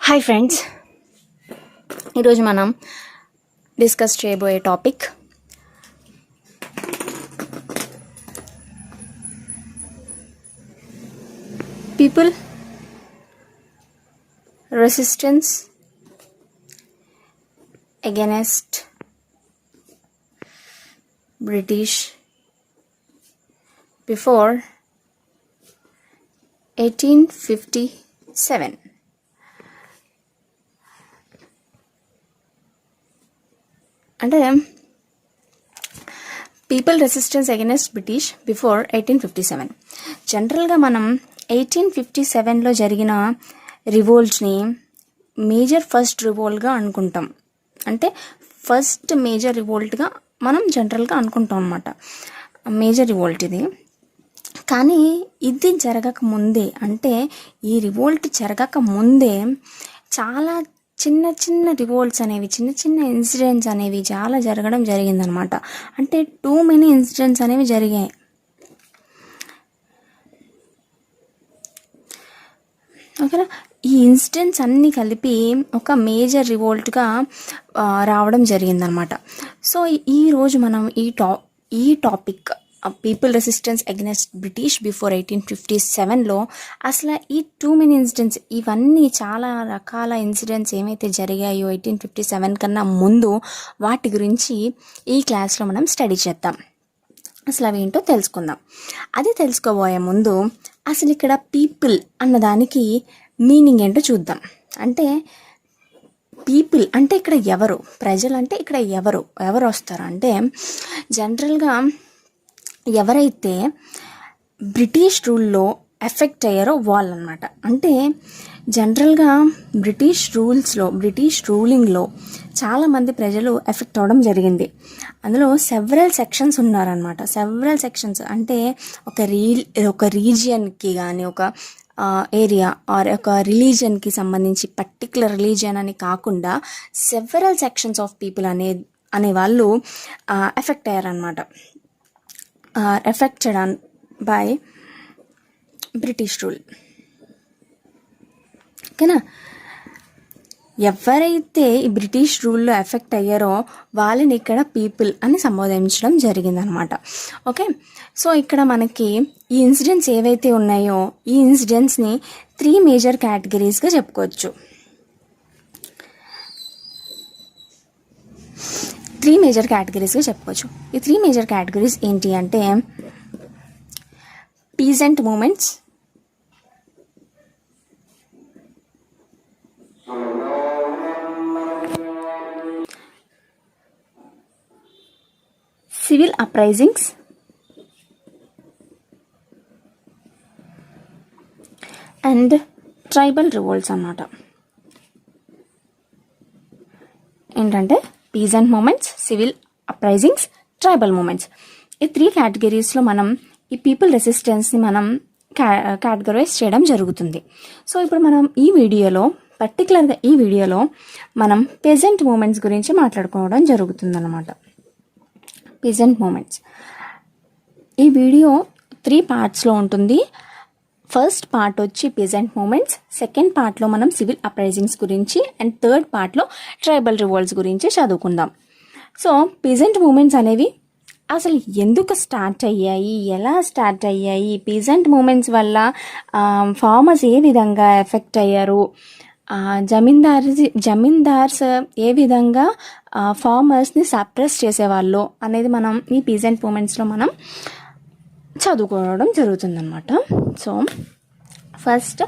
Hi friends, ఈరోజు మనం discuss చేయబోయే topic people resistance against British before 1857. అంటే people resistance against British before 1857. జనరల్గా మనం 1857లో జరిగిన రివోల్ట్ని మేజర్ ఫస్ట్ రివోల్ట్గా అనుకుంటాం. అంటే ఫస్ట్ మేజర్ రివోల్ట్గా మనం జనరల్గా అనుకుంటాం అన్నమాట. మేజర్ రివోల్ట్ ఇది. కానీ ఇది జరగక ముందే, అంటే ఈ రివోల్ట్ జరగక ముందే చాలా చిన్న చిన్న రివోల్ట్స్ అనేవి, చిన్న చిన్న ఇన్సిడెంట్స్ అనేవి చాలా జరగడం జరిగిందనమాట. అంటే టూ మెనీ ఇన్సిడెంట్స్ అనేవి జరిగాయి. ఓకేనా? ఈ ఇన్సిడెంట్స్ అన్నీ కలిపి ఒక మేజర్ రివోల్ట్గా రావడం జరిగిందనమాట. సో ఈరోజు మనం ఈ topic people resistance against British before 1857లో అసలు ఈ టూ మెనీ ఇన్సిడెంట్స్, ఇవన్నీ చాలా రకాల ఇన్సిడెంట్స్ ఏమైతే జరిగాయో 1857 కన్నా ముందు, వాటి గురించి ఈ క్లాస్లో మనం స్టడీ చేద్దాం. అసలు అవి ఏంటో తెలుసుకుందాం. అది తెలుసుకోబోయే ముందు అసలు ఇక్కడ పీపుల్ అన్నదానికి మీనింగ్ ఏంటో చూద్దాం. అంటే పీపుల్ అంటే ఇక్కడ ఎవరు, ప్రజలు అంటే ఇక్కడ ఎవరు వస్తారు అంటే జనరల్గా ఎవరైతే బ్రిటిష్ రూల్లో ఎఫెక్ట్ అయ్యారో వాళ్ళు అనమాట. అంటే జనరల్గా బ్రిటిష్ రూలింగ్లో చాలామంది ప్రజలు ఎఫెక్ట్ అవ్వడం జరిగింది. అందులో సెవరల్ సెక్షన్స్ ఉన్నారనమాట. సెవరల్ సెక్షన్స్ అంటే ఒక రీజియన్కి కానీ, ఒక ఏరియా ఆర్ ఒక రిలీజియన్కి సంబంధించి పర్టికులర్ రిలీజియన్ అని కాకుండా సెవరల్ సెక్షన్స్ ఆఫ్ పీపుల్ అనే వాళ్ళు effect అయ్యారనమాట. affected by British rule. ఓకేనా? ఎవరైతే ఈ బ్రిటిష్ రూల్లో ఎఫెక్ట్ అయ్యారో వాళ్ళని ఇక్కడ పీపుల్ అని సంబోధించడం జరిగిందనమాట. ఓకే, సో ఇక్కడ మనకి ఈ ఇన్సిడెంట్స్ ఏవైతే ఉన్నాయో ఈ ఇన్సిడెంట్స్ని 3 మేజర్ కేటగిరీస్గా చెప్పుకోవచ్చు. 3 మేజర్ కేటగిరీస్గా చెప్పుకోవచ్చు. ఈ 3 మేజర్ కేటగిరీస్ ఏంటి అంటే peasant movements, civil uprisings, and tribal revolts అన్నమాట. ఏంటంటే peasant movements, civil uprisings, tribal movements. ఈ 3 కేటగిరీస్లో మనం ఈ పీపుల్ రెసిస్టెన్స్ని మనం కేటగరైజ్ చేయడం జరుగుతుంది. సో ఇప్పుడు మనం పర్టికులర్గా ఈ వీడియోలో మనం పీజెంట్ మూమెంట్స్ గురించి మాట్లాడుకోవడం జరుగుతుందన్నమాట. పీజెంట్ మూమెంట్స్ ఈ వీడియో 3 పార్ట్స్లో ఉంటుంది. ఫస్ట్ పార్ట్ వచ్చి పీజెంట్ మూమెంట్స్, సెకండ్ పార్ట్లో మనం సివిల్ అప్రైజింగ్స్ గురించి, అండ్ థర్డ్ పార్ట్లో ట్రైబల్ రివోల్ట్స్ గురించి చదువుకుందాం. సో పీజెంట్ మూమెంట్స్ అనేవి అసలు ఎందుకు స్టార్ట్ అయ్యాయి, ఎలా స్టార్ట్ అయ్యాయి, పీజెంట్ మూమెంట్స్ వల్ల ఫార్మర్స్ ఏ విధంగా ఎఫెక్ట్ అయ్యారు, జమీందార్స్ ఏ విధంగా ఫార్మర్స్ని సప్రెస్ చేసేవాళ్ళు అనేది మనం ఈ పీజెంట్ మూమెంట్స్లో మనం చదువుకోవడం జరుగుతుందన్నమాట. సో ఫస్ట్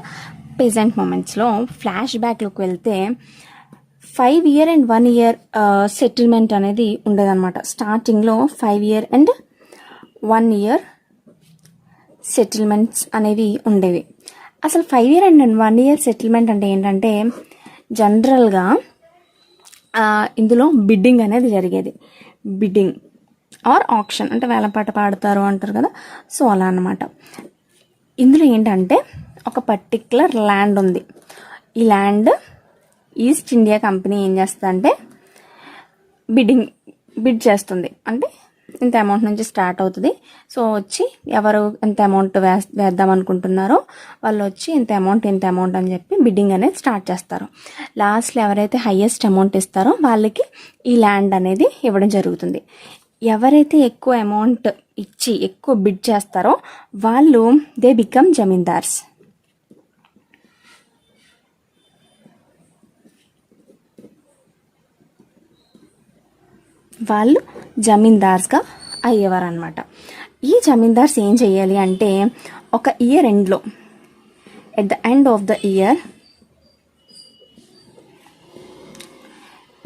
పీజెంట్ మూమెంట్స్లో ఫ్లాష్ బ్యాక్లోకి వెళ్తే 5 year and 1 year సెటిల్మెంట్ అనేది ఉండేదన్నమాట. స్టార్టింగ్లో 5 year and 1 year సెటిల్మెంట్స్ అనేవి ఉండేవి. అసలు 5 year and 1 year సెటిల్మెంట్ అంటే ఏంటంటే జనరల్గా ఇందులో బిడ్డింగ్ అనేది జరిగేది. బిడ్డింగ్ ఆర్ ఆక్షన్ అంటే వేలంపాట పాడతారు అంటారు కదా, సో అలా అన్నమాట. ఇందులో ఏంటంటే ఒక పర్టిక్యులర్ ల్యాండ్ ఉంది. ఈ ల్యాండ్ ఈస్ట్ ఇండియా కంపెనీ ఏం చేస్తుందంటే బిడ్ చేస్తుంది. అంటే ఇంత అమౌంట్ నుంచి స్టార్ట్ అవుతుంది. సో వచ్చి ఎవరు ఎంత అమౌంట్ వేద్దాం అనుకుంటున్నారో వాళ్ళు వచ్చి ఇంత అమౌంట్ అని చెప్పి బిడ్డింగ్ అనేది స్టార్ట్ చేస్తారు. లాస్ట్లో ఎవరైతే హైయెస్ట్ అమౌంట్ ఇస్తారో వాళ్ళకి ఈ ల్యాండ్ అనేది ఇవ్వడం జరుగుతుంది. ఎవరైతే ఎక్కువ అమౌంట్ ఇచ్చి ఎక్కువ బిడ్ చేస్తారో వాళ్ళు దే బికమ్ జమీందార్స్. వాళ్ళు జమీందార్స్గా అయ్యేవారు అనమాట. ఈ జమీందార్స్ ఏం చేయాలి అంటే ఒక ఇయర్ ఎండ్లో, at the end of the year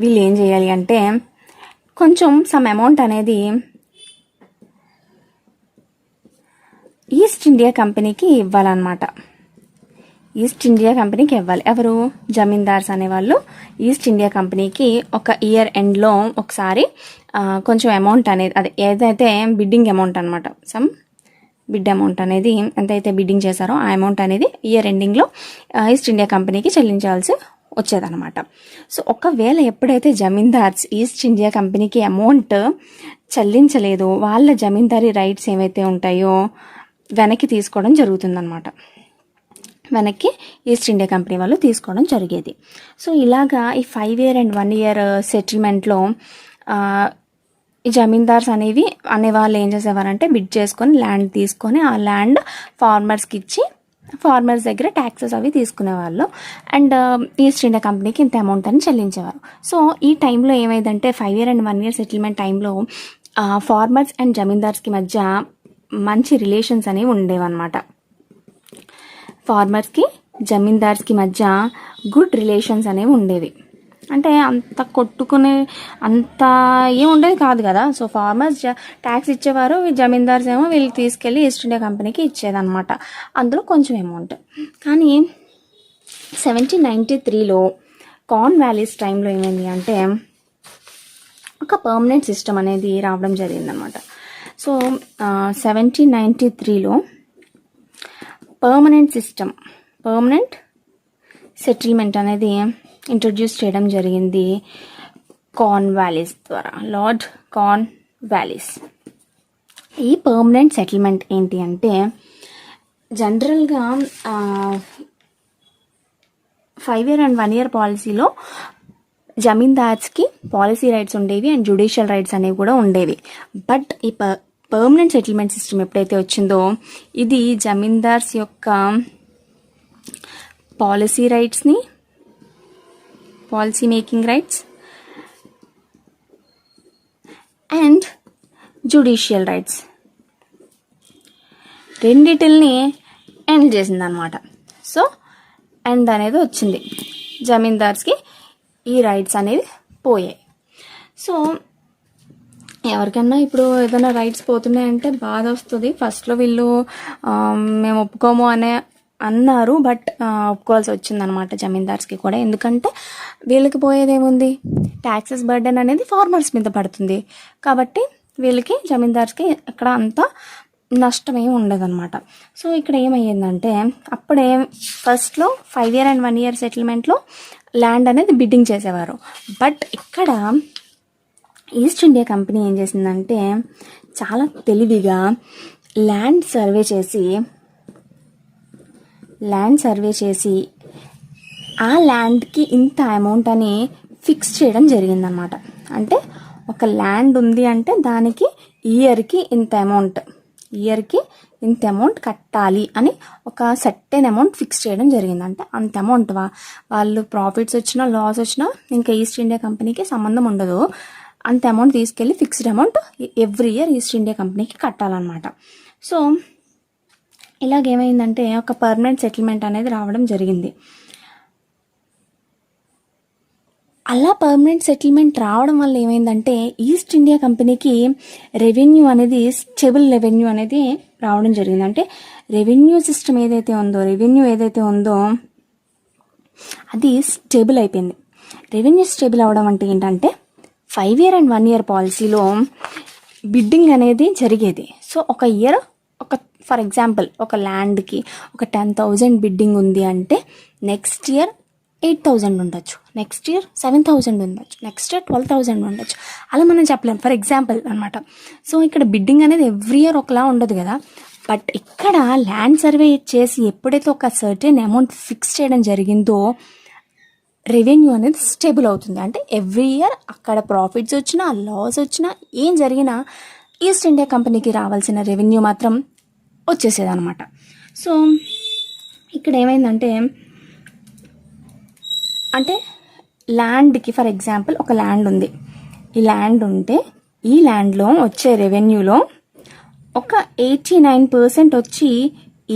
వీళ్ళు ఏం చేయాలి అంటే కొంచెం సమ్ అమౌంట్ అనేది ఈస్ట్ ఇండియా కంపెనీకి ఇవ్వాలన్నమాట. ఈస్ట్ ఇండియా కంపెనీకి ఇవ్వాలి. ఎవరు? జమీందార్స్ అనేవాళ్ళు ఈస్ట్ ఇండియా కంపెనీకి ఒక ఇయర్ ఎండ్లో ఒకసారి కొంచెం అమౌంట్ అనేది, అదే ఏదైతే బిడ్డింగ్ అమౌంట్ అనమాట, సమ్ బిడ్ అమౌంట్ అనేది ఎంతైతే బిడ్డింగ్ చేశారో ఆ అమౌంట్ అనేది ఇయర్ ఎండింగ్లో ఈస్ట్ ఇండియా కంపెనీకి చెల్లించాల్సి వచ్చేదన్నమాట. సో ఒకవేళ ఎప్పుడైతే జమీందార్స్ ఈస్ట్ ఇండియా కంపెనీకి అమౌంట్ చెల్లించలేదో వాళ్ళ జమీందారీ రైట్స్ ఏవైతే ఉంటాయో వెనక్కి తీసుకోవడం జరుగుతుందన్నమాట. వెనక్కి ఈస్ట్ ఇండియా కంపెనీ వాళ్ళు తీసుకోవడం జరిగేది. సో ఇలాగా ఈ 5 year and 1 year సెటిల్మెంట్లో ఈ జమీందార్స్ అనేవాళ్ళు ఏం చేసేవారంటే బిడ్ చేసుకొని ల్యాండ్ తీసుకొని ఆ ల్యాండ్ ఫార్మర్స్కి ఇచ్చి ఫార్మర్స్ దగ్గర ట్యాక్సెస్ అవి తీసుకునేవాళ్ళు. అండ్ ఈస్ట్ ఇండియా కంపెనీకి ఇంత అమౌంట్ అని చెల్లించేవారు. సో ఈ టైంలో ఏమైందంటే 5 year and 1 year సెటిల్మెంట్ టైంలో ఫార్మర్స్ అండ్ జమీందార్స్కి మధ్య మంచి రిలేషన్స్ అనేవి ఉండేవన్నమాట. ఫార్మర్స్కి జమీందార్స్కి మధ్య గుడ్ రిలేషన్స్ అనేవి ఉండేవి. అంటే అంత కొట్టుకునే అంత ఏం ఉండేది కాదు కదా. సో ఫార్మర్స్ ట్యాక్స్ ఇచ్చేవారు, జమీందార్స్ ఏమో వీళ్ళకి తీసుకెళ్ళి ఈస్ట్ ఇండియా కంపెనీకి ఇచ్చేదన్నమాట, అందులో కొంచెం అమౌంట్. కానీ 1793లో కార్న్ వ్యాలీస్ టైంలో ఏమైంది అంటే ఒక పర్మనెంట్ సిస్టమ్ అనేది రావడం జరిగిందనమాట. సో 1793లో పర్మనెంట్ సెటిల్మెంట్ అనేది ఇంట్రడ్యూస్ చేయడం జరిగింది కార్న్ వ్యాలీస్ ద్వారా, లార్డ్ కార్న్ వ్యాలీస్. ఈ పర్మనెంట్ సెటిల్మెంట్ ఏంటి అంటే జనరల్గా 5 year and 1 year పాలసీలో జమీందార్స్కి పాలసీ రైట్స్ ఉండేవి అండ్ జ్యుడిషియల్ రైట్స్ అనేవి కూడా ఉండేవి. బట్ ఈ పర్మనెంట్ సెటిల్మెంట్ సిస్టమ్ ఎప్పుడైతే వచ్చిందో ఇది జమీందార్స్ యొక్క పాలసీ రైట్స్ని, policy making rights and judicial rights రెండిటిల్ని ఎండ్ చేసిందనమాట. సో ఎండ్ అనేది వచ్చింది, జమీందార్స్కి ఈ రైట్స్ అనేవి పోయాయి. సో ఎవరికన్నా ఇప్పుడు ఏదైనా రైట్స్ పోతున్నాయంటే బాధ వస్తుంది. ఫస్ట్లో వీళ్ళు మేము ఒప్పుకోము అన్నారు, బట్ ఒప్పుకోవాల్సి వచ్చిందనమాట జమీందార్స్కి కూడా. ఎందుకంటే వీళ్ళకి పోయేదేముంది, ట్యాక్సెస్ బర్డెన్ అనేది ఫార్మర్స్ మీద పడుతుంది కాబట్టి వీళ్ళకి జమీందార్స్కి ఇక్కడ అంత నష్టమేమి ఉండదన్నమాట. సో ఇక్కడ ఏమయ్యిందంటే అప్పుడే ఫస్ట్లో 5 year and 1 year సెటిల్మెంట్లో ల్యాండ్ అనేది బిడ్డింగ్ చేసేవారు. బట్ ఇక్కడ ఈస్ట్ ఇండియా కంపెనీ ఏం చేసిందంటే చాలా తెలివిగా ల్యాండ్ సర్వే చేసి ఆ ల్యాండ్కి ఇంత అమౌంట్ అని ఫిక్స్ చేయడం జరిగిందనమాట. అంటే ఒక ల్యాండ్ ఉంది అంటే దానికి ఇయర్కి ఇంత అమౌంట్ కట్టాలి అని ఒక సర్టెన్ అమౌంట్ ఫిక్స్ చేయడం జరిగింది. అంటే అంత అమౌంట్ వాళ్ళు ప్రాఫిట్స్ వచ్చినా లాస్ వచ్చినా ఇంకా ఈస్ట్ ఇండియా కంపెనీకి సంబంధం ఉండదు. అంత అమౌంట్ తీసుకెళ్ళి fixed amount every year east India కంపెనీకి కట్టాలన్నమాట. సో ఇలాగేమైందంటే ఒక పర్మనెంట్ సెటిల్మెంట్ అనేది రావడం జరిగింది. అలా పర్మనెంట్ సెటిల్మెంట్ రావడం వల్ల ఏమైందంటే ఈస్ట్ ఇండియా కంపెనీకి రెవెన్యూ అనేది స్టేబుల్ రెవెన్యూ అనేది రావడం జరిగింది. అంటే రెవెన్యూ ఏదైతే ఉందో అది స్టేబుల్ అయిపోయింది. రెవెన్యూ స్టేబుల్ అవ్వడం అంటే ఏంటంటే 5 year and 1 year పాలసీలో బిడ్డింగ్ అనేది జరిగేది. సో ఒక ఇయర్ ఫర్ ఎగ్జాంపుల్ ఒక ల్యాండ్కి ఒక 10,000 బిడ్డింగ్ ఉంది అంటే నెక్స్ట్ ఇయర్ 8,000 ఉండొచ్చు, నెక్స్ట్ ఇయర్ 7,000 ఉండొచ్చు, నెక్స్ట్ ఇయర్ 12,000 ఉండొచ్చు. అలా మనం చెప్పలేం, ఫర్ ఎగ్జాంపుల్ అనమాట. సో ఇక్కడ బిడ్డింగ్ అనేది ఎవ్రీ ఇయర్ ఒకలా ఉండదు కదా. బట్ ఇక్కడ ల్యాండ్ సర్వే చేసి ఎప్పుడైతే ఒక సర్టెన్ అమౌంట్ ఫిక్స్ చేయడం జరిగిందో రెవెన్యూ అనేది స్టేబుల్ అవుతుంది. అంటే ఎవ్రీ ఇయర్ అక్కడ ప్రాఫిట్స్ వచ్చినా లాస్ వచ్చినా ఏం జరిగినా ఈస్ట్ ఇండియా కంపెనీకి రావాల్సిన రెవెన్యూ మాత్రం వచ్చేసేది అనమాట. సో ఇక్కడ ఏమైందంటే అంటే ల్యాండ్కి ఫర్ ఎగ్జాంపుల్ ఒక ల్యాండ్ ఉంది. ఈ ల్యాండ్ ఉంటే ఈ ల్యాండ్లో వచ్చే రెవెన్యూలో ఒక 89% వచ్చి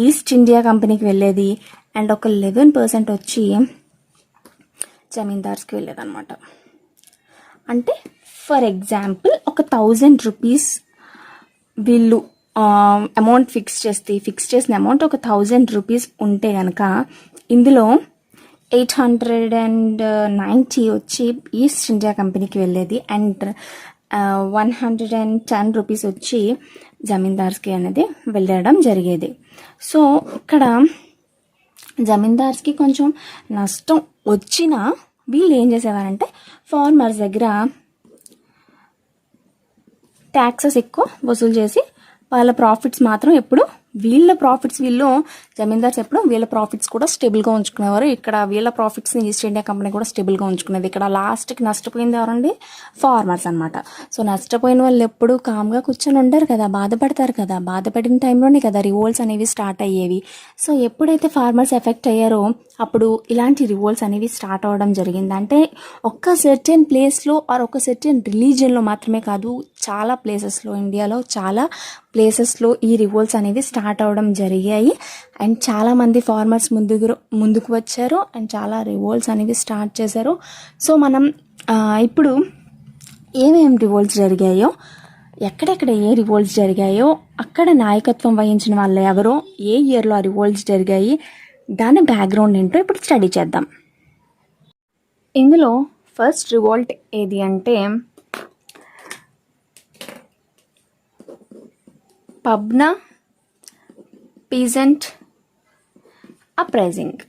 ఈస్ట్ ఇండియా కంపెనీకి వెళ్ళేది అండ్ ఒక 11% వచ్చి జమీందార్స్కి వెళ్ళేది అనమాట. అంటే ఫర్ ఎగ్జాంపుల్ ఒక 1,000 రూపీస్ వీళ్ళు అమౌంట్ ఫిక్స్ చేసిన అమౌంట్ ఒక 1,000 రూపీస్ ఉంటే కనుక ఇందులో 890 వచ్చి ఈస్ట్ ఇండియా కంపెనీకి వెళ్ళేది అండ్ 110 రూపీస్ వచ్చి జమీందార్స్కి అనేది వెళ్ళడం జరిగేది. సో ఇక్కడ జమీందార్స్కి కొంచెం నష్టం వచ్చినా వీళ్ళు ఏం చేసేవారంటే ఫార్మర్స్ దగ్గర ట్యాక్సెస్ ఎక్కువ వసూలు చేసి వాళ్ళ ప్రాఫిట్స్ మాత్రం ఎప్పుడు వీళ్ళు జమీందార్స్ ఎప్పుడు వీళ్ళ ప్రాఫిట్స్ కూడా స్టేబుల్గా ఉంచుకునేవారు. ఇక్కడ వీళ్ళ ప్రాఫిట్స్ని ఈస్ట్ ఇండియా కంపెనీ కూడా స్టేబుల్గా ఉంచుకునేది. ఇక్కడ లాస్ట్కి నష్టపోయింది ఎవరండి? ఫార్మర్స్ అనమాట. సో నష్టపోయిన వాళ్ళు ఎప్పుడు కామ్గా కూర్చొని ఉండరు కదా, బాధపడతారు కదా. బాధపడిన టైంలోనే కదా రివోల్ట్స్ అనేవి స్టార్ట్ అయ్యేవి. సో ఎప్పుడైతే ఫార్మర్స్ ఎఫెక్ట్ అయ్యారో అప్పుడు ఇలాంటి రివోల్ట్స్ అనేవి స్టార్ట్ అవ్వడం జరిగింది. అంటే ఒక్క సర్టెన్ ప్లేస్లో ఆర్ ఒక సర్టెన్ రిలీజియన్లో మాత్రమే కాదు, చాలా ప్లేసెస్లో, ఇండియాలో చాలా ప్లేసెస్లో ఈ రివోల్ట్స్ అనేవి స్టార్ట్ అవ్వడం జరిగాయి. అండ్ చాలామంది ఫార్మర్స్ ముందుకు వచ్చారు అండ్ చాలా రివోల్ట్స్ అనేవి స్టార్ట్ చేశారు. సో మనం ఇప్పుడు ఏమేమి రివోల్ట్స్ జరిగాయో, ఎక్కడెక్కడ ఏ రివోల్ట్స్ జరిగాయో, అక్కడ నాయకత్వం వహించిన వాళ్ళు ఎవరో, ఏ ఇయర్లో ఆ రివోల్ట్స్ జరిగాయి, దాని బ్యాక్గ్రౌండ్ ఏంటో ఇప్పుడు స్టడీ చేద్దాం. ఇందులో ఫస్ట్ రివోల్ట్ ఏది అంటే పబ్నా పీజెంట్ అప్రైజింగ్.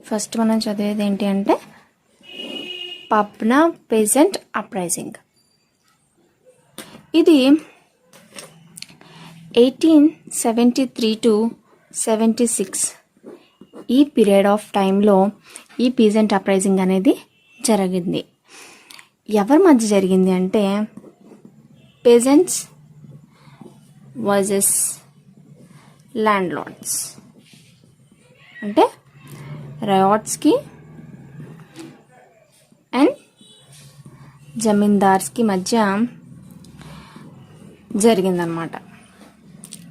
ఫస్ట్ మనం చదివేది ఏంటి అంటే పబ్నా పీజెంట్ అప్రైజింగ్. ఇది 1873 to 76 ఈ పీరియడ్ ఆఫ్ టైంలో ఈ పీజెంట్ అప్రైజింగ్ అనేది జరిగింది. ఎవరి మధ్య జరిగింది అంటే పేజెంట్స్ వర్సెస్ ల్యాండ్ లార్డ్స్. అంటే రయాట్స్కి అండ్ జమీందార్స్కి మధ్య జరిగిందనమాట.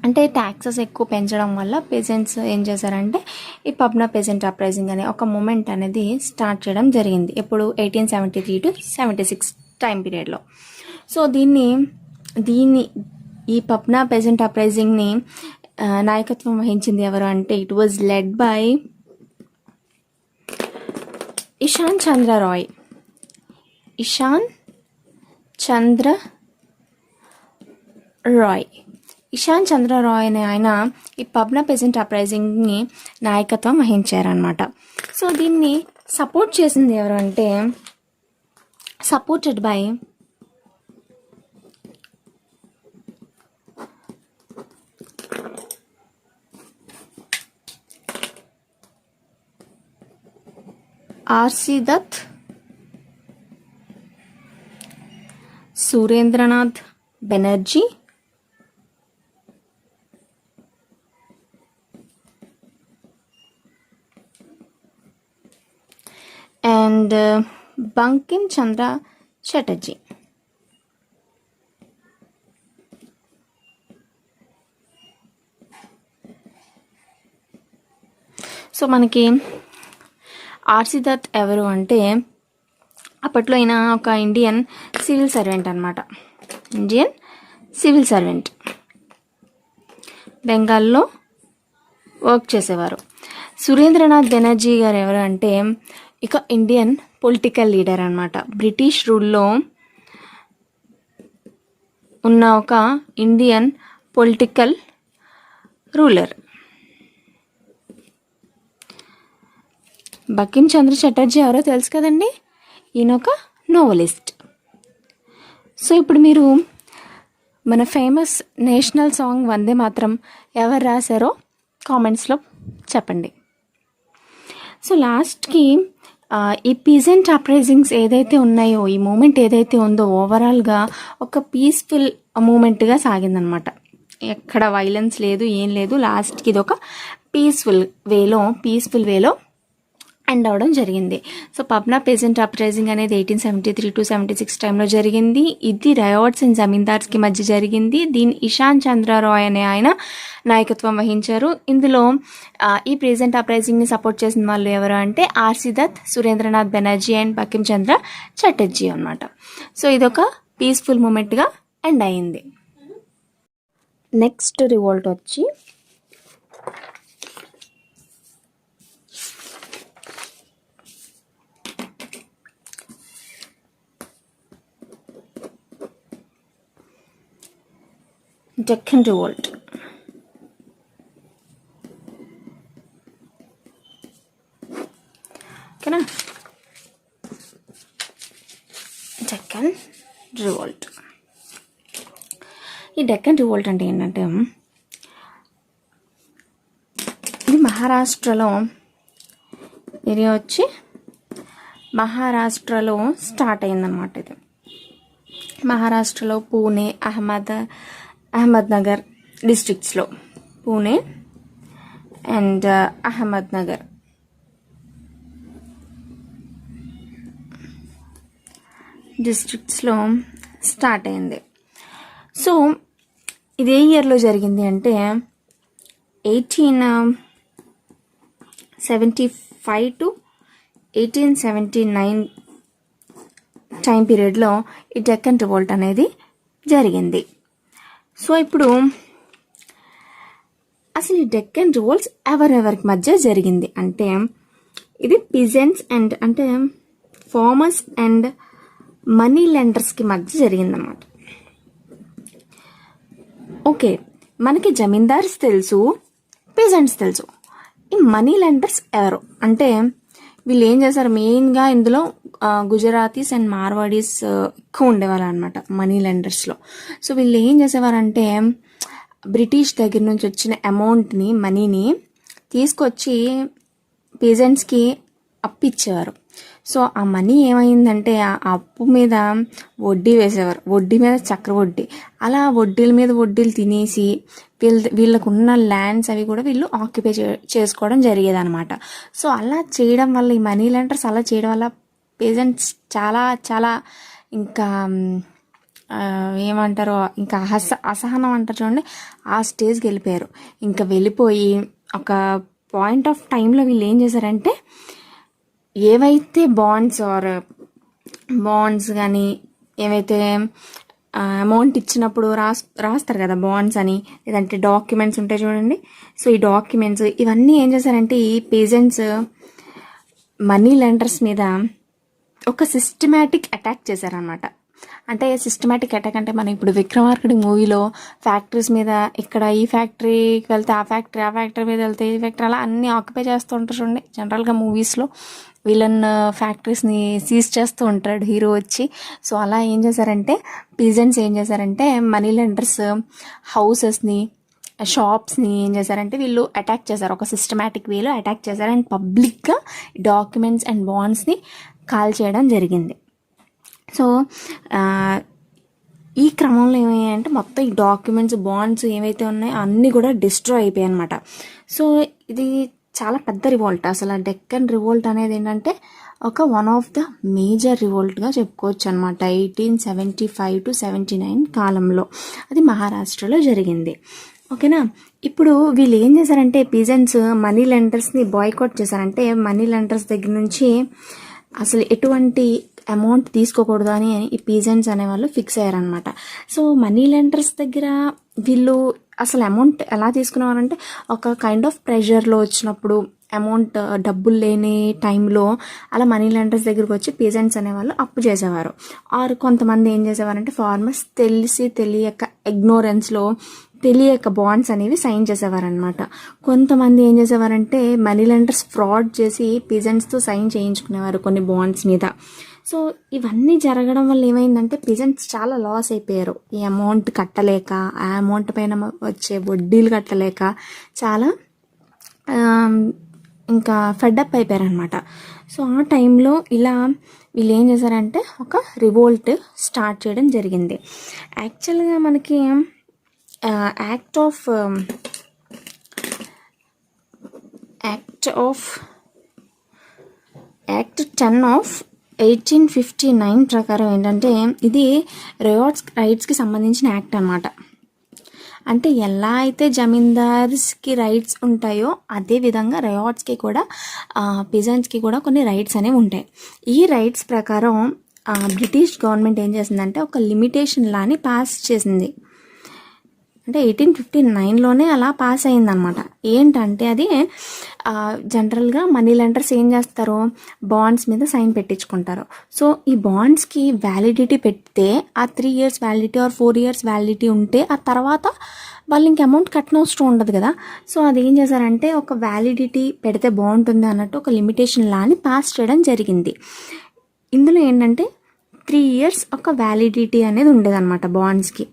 అంటే ట్యాక్సెస్ ఎక్కువ పెంచడం వల్ల పేజెంట్స్ ఏం చేశారంటే ఈ పబ్నా పేజెంట్ అప్రైజింగ్ అనే ఒక మూమెంట్ అనేది స్టార్ట్ చేయడం జరిగింది. ఎప్పుడు 1873 to 76 టైం పీరియడ్లో. సో దీన్ని ఈ పబ్నా పేజెంట్ అప్రైజింగ్ని నాయకత్వం వహించింది ఎవరు అంటే it was led by Ishan Chandra Roy. Ishan Chandra Roy అనే ఆయన ఈ పబ్నా పేజెంట్ అప్రైజింగ్ని నాయకత్వం వహించారనమాట. సో దీన్ని సపోర్ట్ చేసింది ఎవరు అంటే supported by RC Dutt, Surendranath Banerjee, and Bankim Chandra Chatterjee. So మనకి ఆర్సి దత్ ఎవరు అంటే అప్పట్లో ఆయన ఒక ఇండియన్ సివిల్ సర్వెంట్ అనమాట. ఇండియన్ సివిల్ సర్వెంట్, బెంగాల్లో వర్క్ చేసేవారు. సురేంద్రనాథ్ బెనర్జీ గారు ఎవరు అంటే ఇక ఇండియన్ పొలిటికల్ లీడర్ అనమాట. బ్రిటిష్ రూల్లో ఉన్న ఒక Indian political ruler. Bankim Chandra Chatterjee ఎవరో తెలుసు కదండి, ఈయన ఒక నోవలిస్ట్. సో ఇప్పుడు మీరు మన ఫేమస్ నేషనల్ సాంగ్ వందే మాత్రం ఎవరు రాశారో కామెంట్స్లో చెప్పండి. సో లాస్ట్కి ఈ పీజెంట్ అప్రైజింగ్స్ ఏదైతే ఉన్నాయో, ఈ మూమెంట్ ఏదైతే ఉందో ఓవరాల్గా ఒక పీస్ఫుల్ మూమెంట్గా సాగిందనమాట. ఎక్కడ వైలెన్స్ లేదు, ఏం లేదు. లాస్ట్కి ఇది ఒక పీస్ఫుల్ వేలో ఎండ్ అవడం జరిగింది. సో పబ్నా పీజెంట్ అప్రైజింగ్ అనేది 1873 to 76 టైంలో జరిగింది. ఇది రయోట్స్ అండ్ జమీందార్స్కి మధ్య జరిగింది. దీని ఇషాన్ చంద్ర రాయ్ అనే ఆయన నాయకత్వం వహించారు. ఇందులో ఈ పీజెంట్ అప్రైజింగ్ని సపోర్ట్ చేసిన వాళ్ళు ఎవరు అంటే ఆర్సీ దత్, సురేంద్రనాథ్ బెనర్జీ అండ్ బంకిం చంద్ర చటర్జీ అనమాట. సో ఇదొక పీస్ఫుల్ మూమెంట్గా ఎండ్ అయింది. నెక్స్ట్ రివోల్ట్ వచ్చి డెక్కన్ రివోల్ట్. ఓకేనా, డెక్కన్ రివోల్ట్. ఈ డెక్కన్ రివోల్ట్ అంటే ఏంటంటే, ఇది మహారాష్ట్రలో ఏరియా వచ్చి మహారాష్ట్రలో స్టార్ట్ అయిందనమాట. ఇది మహారాష్ట్రలో పూణే, అహ్మద్నగర్ డిస్ట్రిక్ట్స్లో, పూణే అండ్ అహ్మద్నగర్ డిస్ట్రిక్ట్స్లో స్టార్ట్ అయింది. సో ఇది ఏ ఇయర్లో జరిగింది అంటే 1875 to 1879 టైం పీరియడ్లో ఈ డెక్కన్ రివోల్ట్ అనేది జరిగింది. సో ఇప్పుడు అసలు ఈ డెక్కన్ రివోల్ట్స్ ఎవరెవరికి మధ్య జరిగింది అంటే, ఇది పిజెంట్స్ అండ్ అంటే ఫార్మర్స్ అండ్ మనీ లెండర్స్కి మధ్య జరిగిందన్నమాట. ఓకే, మనకి జమీందార్స్ తెలుసు, పిజెంట్స్ తెలుసు. ఈ మనీ లెండర్స్ ఎవరు అంటే, వీళ్ళు ఏం చేశారు, మెయిన్గా ఇందులో గుజరాతీస్ అండ్ మార్వాడీస్ ఎక్కువ ఉండేవాళ్ళు అనమాట మనీ లెండర్స్లో. సో వీళ్ళు ఏం చేసేవారంటే, బ్రిటిష్ దగ్గర నుంచి వచ్చిన అమౌంట్ని, మనీని తీసుకొచ్చి పీజెంట్స్కి అప్పిచ్చేవారు. సో ఆ మనీ ఏమైందంటే, ఆ అప్పు మీద వడ్డీ వేసేవారు, వడ్డీ మీద చక్ర వడ్డీ. అలా వడ్డీల మీద వడ్డీలు తినేసి వీళ్ళకున్న ల్యాండ్స్ అవి కూడా వీళ్ళు ఆక్యుపై చేసుకోవడం జరిగేది అనమాట. సో అలా చేయడం వల్ల, ఈ మనీ లెండర్స్ అలా చేయడం వల్ల పేజెంట్స్ చాలా చాలా ఇంకా ఏమంటారో, ఇంకా అసహనం అంటారు చూడండి, ఆ స్టేజ్కి వెళ్ళిపోయారు. ఇంకా వెళ్ళిపోయి ఒక పాయింట్ ఆఫ్ టైంలో వీళ్ళు ఏం చేశారంటే, ఏవైతే బాండ్స్ కానీ ఏవైతే అమౌంట్ ఇచ్చినప్పుడు రాస్తారు కదా బాండ్స్ అని, లేదంటే డాక్యుమెంట్స్ ఉంటాయి చూడండి. సో ఈ డాక్యుమెంట్స్ ఇవన్నీ ఏం చేశారంటే, ఈ పేజెంట్స్ మనీ లెండర్స్ మీద ఒక సిస్టమేటిక్ అటాక్ చేశారనమాట. అంటే సిస్టమేటిక్ అటాక్ అంటే, మనం ఇప్పుడు విక్రమార్కుడి మూవీలో ఫ్యాక్టరీస్ మీద, ఇక్కడ ఈ ఫ్యాక్టరీకి వెళ్తే ఆ ఫ్యాక్టరీ మీద వెళ్తే ఈ ఫ్యాక్టరీ, అలా అన్నీ ఆక్యుపై చేస్తూ ఉంటారు చూడండి. జనరల్గా మూవీస్లో విలన్ ఫ్యాక్టరీస్ని సీజ్ చేస్తూ ఉంటాడు హీరో వచ్చి. సో అలా ఏం చేశారంటే, పీజెంట్స్ ఏం చేశారంటే, మనీ లెండర్స్ హౌసెస్ని, షాప్స్ని ఏం చేశారంటే వీళ్ళు అటాక్ చేశారు, ఒక సిస్టమేటిక్ వేలో అటాక్ చేశారు. అండ్ పబ్లిక్గా డాక్యుమెంట్స్ అండ్ బాండ్స్ని కాల్ చేయడం జరిగింది. సో ఈ క్రమంలో ఏమయ్యాయంటే, మొత్తం ఈ డాక్యుమెంట్స్, బాండ్స్ ఏవైతే ఉన్నాయో అన్నీ కూడా డిస్ట్రాయ్ అయిపోయాయి అనమాట. సో ఇది చాలా పెద్ద రివోల్ట్. అసలు ఆ డెక్కన్ రివోల్ట్ అనేది ఏంటంటే, ఒక వన్ ఆఫ్ ద మేజర్ రివోల్ట్గా చెప్పుకోవచ్చు అనమాట. 1875 to 79 కాలంలో అది మహారాష్ట్రలో జరిగింది. ఓకేనా, ఇప్పుడు వీళ్ళు ఏం చేశారంటే, పీజెంట్స్ మనీ లెండర్స్ని బాయ్కాట్ చేశారంటే, మనీ లెండర్స్ దగ్గర నుంచి అసలు ఎటువంటి అమౌంట్ తీసుకోకూడదు అని ఈ పీజెంట్స్ అనేవాళ్ళు ఫిక్స్ అయ్యారనమాట. సో మనీ లెండర్స్ దగ్గర వీళ్ళు అసలు అమౌంట్ ఎలా తీసుకునేవారంటే, ఒక కైండ్ ఆఫ్ ప్రెషర్లో వచ్చినప్పుడు, అమౌంట్ డబ్బులు లేని టైంలో అలా మనీ లెండర్స్ దగ్గరికి వచ్చి పీజెంట్స్ అనేవాళ్ళు అప్పు చేసేవారు. ఆరు కొంతమంది ఏం చేసేవారంటే, ఫార్మర్స్ తెలియక ఇగ్నోరెన్స్లో తెలియక బాండ్స్ అనేవి సైన్ చేసేవారనమాట. కొంతమంది ఏం చేసేవారంటే మనీ లెండర్స్ ఫ్రాడ్ చేసి పీజెంట్స్తో సైన్ చేయించుకునేవారు కొన్ని బాండ్స్ మీద. సో ఇవన్నీ జరగడం వల్ల ఏమైందంటే పీజెంట్స్ చాలా లాస్ అయిపోయారు. ఈ అమౌంట్ కట్టలేక, ఆ అమౌంట్ పైన వచ్చే వడ్డీలు కట్టలేక చాలా ఇంకా ఫెడ్అప్ అయిపోయారనమాట. సో ఆ టైంలో ఇలా వీళ్ళు ఏం చేశారంటే ఒక రివోల్ట్ స్టార్ట్ చేయడం జరిగింది. యాక్చువల్గా మనకి యాక్ట్ ఆఫ్ 10 ఆఫ్ 1859 ప్రకారం ఏంటంటే ఇది రైట్స్కి సంబంధించిన యాక్ట్ అనమాట. అంటే ఎలా అయితే జమీందార్స్కి రైట్స్ ఉంటాయో అదే విధంగా రయాట్స్కి కూడా పిజెంట్స్కి కూడా కొన్ని రైట్స్ అనేవి ఉంటాయి. ఈ రైట్స్ ప్రకారం బ్రిటిష్ గవర్నమెంట్ ఏం చేసిందంటే ఒక లిమిటేషన్ లాని పాస్ చేసింది. అంటే 1859లోనే అలా పాస్ అయిందనమాట. ఏంటంటే అది జనరల్గా మనీ లెండర్స్ ఏం చేస్తారు, బాండ్స్ మీద సైన్ పెట్టించుకుంటారు. సో ఈ బాండ్స్కి వ్యాలిడిటీ పెడితే ఆ 3 years validity or 4 years validity ఉంటే ఆ తర్వాత వాళ్ళు ఇంక అమౌంట్ కట్టనవసరం ఉండదు కదా. సో అది ఏం చేశారంటే ఒక వ్యాలిడిటీ పెడితే బాగుంటుంది అన్నట్టు ఒక లిమిటేషన్ లాని పాస్ చేయడం జరిగింది. ఇందులో ఏంటంటే 3 years ఒక వ్యాలిడిటీ అనేది ఉండేదన్నమాట బాండ్స్కి.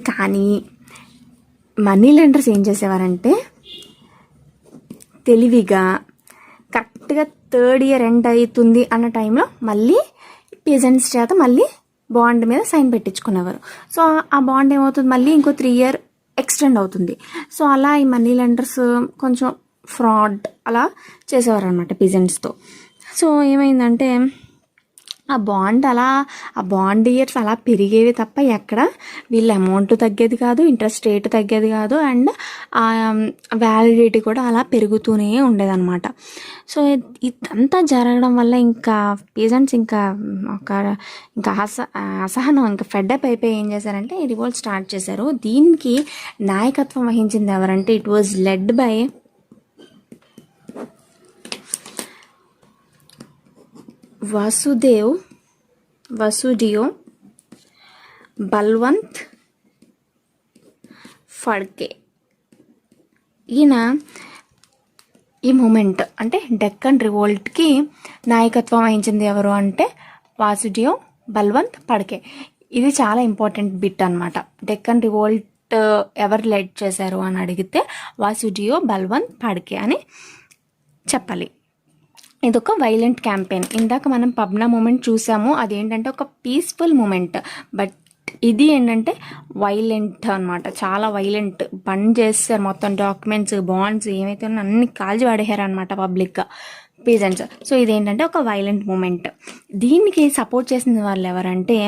కానీ మనీ లెండర్స్ ఏం చేసేవారంటే తెలివిగా కరెక్ట్గా 3rd year ఎండ్ అవుతుంది అన్న టైంలో మళ్ళీ పేజెంట్స్ చేత మళ్ళీ బాండ్ మీద సైన్ పెట్టించుకునేవారు. సో ఆ బాండ్ ఏమవుతుంది, మళ్ళీ ఇంకో 3 year ఎక్స్టెండ్ అవుతుంది. సో అలా ఈ మనీ లెండర్స్ కొంచెం ఫ్రాడ్ అలా చేసేవారు అనమాట పేజెంట్స్తో. సో ఏమైందంటే ఆ బాండ్ ఇయర్స్ అలా పెరిగేవి తప్ప ఎక్కడ వీళ్ళ అమౌంట్ తగ్గేది కాదు, ఇంట్రెస్ట్ రేట్ తగ్గేది కాదు, అండ్ వ్యాలిడిటీ కూడా అలా పెరుగుతూనే ఉండేదన్నమాట. సో ఇదంతా జరగడం వల్ల ఇంకా పేజెంట్స్ ఇంకా అసహనం, ఇంకా ఫెడ్అప్ అయిపోయి ఏం చేశారంటే ఈ రివోల్ట్ స్టార్ట్ చేశారు. దీనికి నాయకత్వం వహించింది ఎవరంటే it was led by Vasudev Balwant Phadke. ఈయన ఈ మూమెంట్ అంటే డెక్కన్ రివోల్ట్కి నాయకత్వం వహించింది ఎవరు అంటే వాసుడియో బల్వంత్ ఫడ్కే. ఇది చాలా ఇంపార్టెంట్ బిట్ అనమాట. డెక్కన్ రివోల్ట్ ఎవరు లెడ్ చేశారు అని అడిగితే వాసుడియో బల్వంత్ ఫడ్కే అని చెప్పాలి. ఇదొక వైలెంట్ క్యాంపెయిన్. ఇందాక మనం పబ్నా మూమెంట్ చూసాము, అదేంటంటే ఒక పీస్ఫుల్ మూమెంట్. బట్ ఇది ఏంటంటే వైలెంట్ అనమాట, చాలా వైలెంట్. బంద్ చేస్తారు మొత్తం డాక్యుమెంట్స్, బాండ్స్ ఏమైతే ఉన్నా అన్ని కాల్చి పడేశారు అనమాట పబ్లిక్గా పీజెంట్స్. సో ఇదేంటంటే ఒక వైలెంట్ మూమెంట్. దీనికి సపోర్ట్ చేసిన వాళ్ళు ఎవరంటే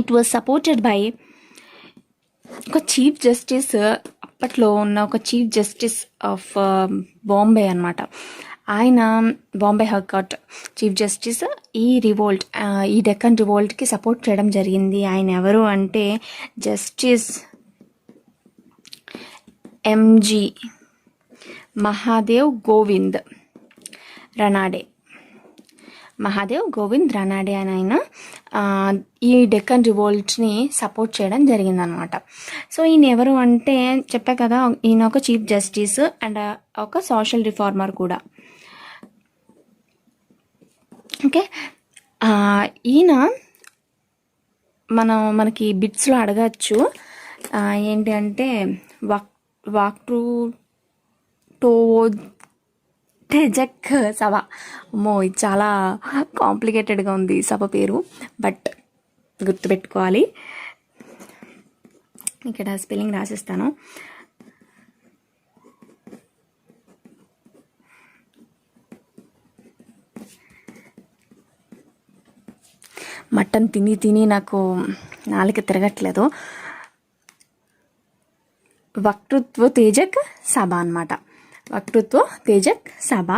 ఇట్ వాజ్ సపోర్టెడ్ బై ఒక చీఫ్ జస్టిస్, అప్పట్లో ఉన్న ఒక చీఫ్ జస్టిస్ ఆఫ్ బాంబే అనమాట. ఆయన బాంబే హైకోర్ట్ చీఫ్ జస్టిస్ ఈ డెక్కన్ రివోల్ట్కి సపోర్ట్ చేయడం జరిగింది. ఆయన ఎవరు అంటే జస్టిస్ ఎంజి మహాదేవ్ గోవింద్ రనాడే అని ఆయన ఈ డెక్కన్ రివోల్ట్ని సపోర్ట్ చేయడం జరిగిందనమాట. సో ఈయన ఎవరు అంటే చెప్పా కదా, ఈయన ఒక చీఫ్ జస్టిస్ అండ్ ఒక సోషల్ రిఫార్మర్ కూడా. ఓకే, ఈయన మనకి బిట్స్లో అడగచ్చు ఏంటి అంటే వాక్టు టెజక్ సభ. అమ్మో, ఇది చాలా కాంప్లికేటెడ్గా ఉంది సభ పేరు, బట్ గుర్తుపెట్టుకోవాలి. ఇక్కడ స్పెల్లింగ్ రాసిస్తాను. మటన్ తిని నాకు నాలుక తిరగట్లేదు. వక్తృత్వ తేజక్ సభ అనమాట. వక్తృత్వ తేజక్ సభ,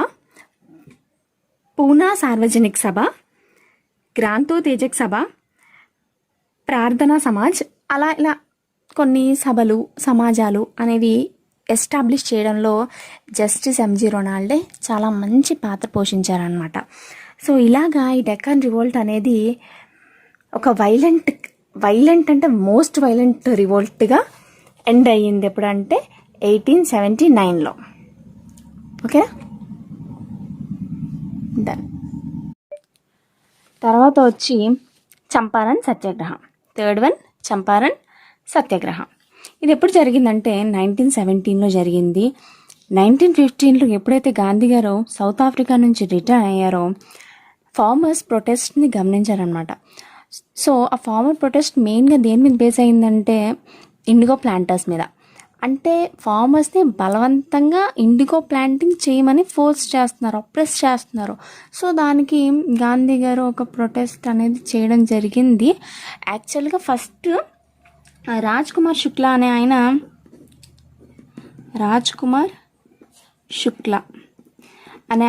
పూనా సార్వజనిక్ సభ, గ్రాంతో తేజక్ సభ, ప్రార్థనా సమాజ్, అలా ఇలా కొన్ని సభలు సమాజాలు అనేవి ఎస్టాబ్లిష్ చేయడంలో జస్టిస్ ఎంజి రొనాల్డే చాలా మంచి పాత్ర పోషించారనమాట. సో ఇలాగా ఈ డెక్కన్ రివోల్ట్ అనేది ఒక వైలెంట్ అంటే మోస్ట్ వైలెంట్ రివోల్ట్గా ఎండ్ అయ్యింది ఎప్పుడంటే 1879లో. ఓకేనా, డన్. తర్వాత వచ్చి చంపారన్ సత్యాగ్రహం. థర్డ్ వన్ చంపారన్ సత్యాగ్రహం. ఇది ఎప్పుడు జరిగిందంటే 1917లో జరిగింది. 1915లో ఎప్పుడైతే గాంధీ గారు సౌత్ ఆఫ్రికా నుంచి రిటర్న్ అయ్యారో ఫార్మర్స్ ప్రొటెస్ట్ని గమనించారనమాట. సో ఆ ఫార్మర్ ప్రొటెస్ట్ మెయిన్గా దేని మీద బేస్ అయిందంటే ఇండిగో ప్లాంటర్స్ మీద. అంటే ఫార్మర్స్ని బలవంతంగా ఇండిగో ప్లాంటింగ్ చేయమని ఫోర్స్ చేస్తున్నారు, అప్రెస్ చేస్తున్నారు. సో దానికి గాంధీ గారు ఒక ప్రొటెస్ట్ అనేది చేయడం జరిగింది. యాక్చువల్గా ఫస్ట్ రాజ్ కుమార్ శుక్లా అనే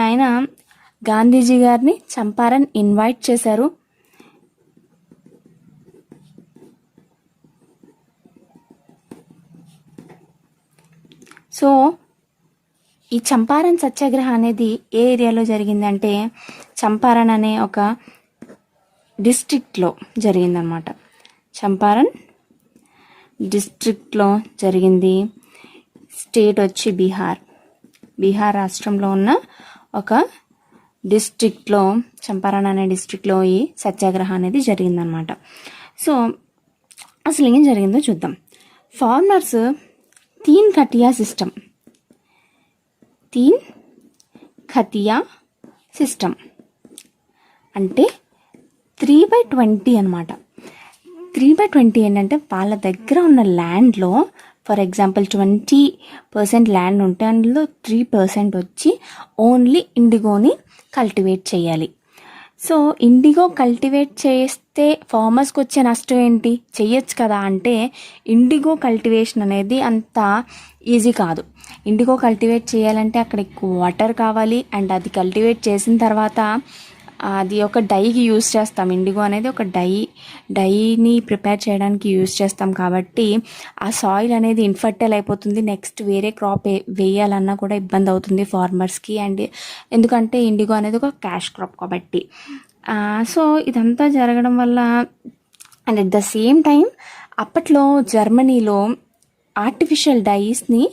ఆయన గాంధీజీ గారిని చంపారన్ ఇన్వైట్ చేశారు. సో ఈ చంపారన్ సత్యాగ్రహం అనేది ఏ ఏరియాలో జరిగిందంటే చంపారన్ అనే ఒక డిస్ట్రిక్ట్లో జరిగిందనమాట. చంపారన్ డిస్ట్రిక్ట్లో జరిగింది. స్టేట్ వచ్చి బీహార్ రాష్ట్రంలో ఉన్న ఒక డిస్ట్రిక్ట్లో, చంపారన్ అనే డిస్ట్రిక్ట్లో ఈ సత్యాగ్రహం అనేది జరిగిందనమాట. సో అసలు ఏం జరిగిందో చూద్దాం. ఫార్మర్స్ तीन खटिया సిస్టమ్ అంటే 3/20 అనమాట. 3/20 ఏంటంటే వాళ్ళ దగ్గర ఉన్న ల్యాండ్లో ఫర్ ఎగ్జాంపుల్ 20% ల్యాండ్ ఉంటే అందులో 3% వచ్చి ఓన్లీ ఇండిగోని కల్టివేట్ చేయాలి. సో ఇండిగో కల్టివేట్ చేస్తే ఫార్మర్స్కి వచ్చే నష్టం ఏంటి? చెయ్యొచ్చు కదా అంటే ఇండిగో కల్టివేషన్ అనేది అంత ఈజీ కాదు. ఇండిగో కల్టివేట్ చేయాలంటే అక్కడ ఎక్కువ వాటర్ కావాలి. అండ్ అది కల్టివేట్ చేసిన తర్వాత అది ఒక డైకి యూజ్ చేస్తాం. ఇండిగో అనేది ఒక డైని ప్రిపేర్ చేయడానికి యూజ్ చేస్తాం. కాబట్టి ఆ సాయిల్ అనేది ఇన్ఫర్టైల్ అయిపోతుంది. నెక్స్ట్ వేరే క్రాప్ వేయాలన్నా కూడా ఇబ్బంది అవుతుంది ఫార్మర్స్కి. అండ్ ఎందుకంటే ఇండిగో అనేది ఒక క్యాష్ క్రాప్ కాబట్టి. సో ఇదంతా జరగడం వల్ల and at the same time అప్పట్లో జర్మనీలో ఆర్టిఫిషియల్ డైస్ని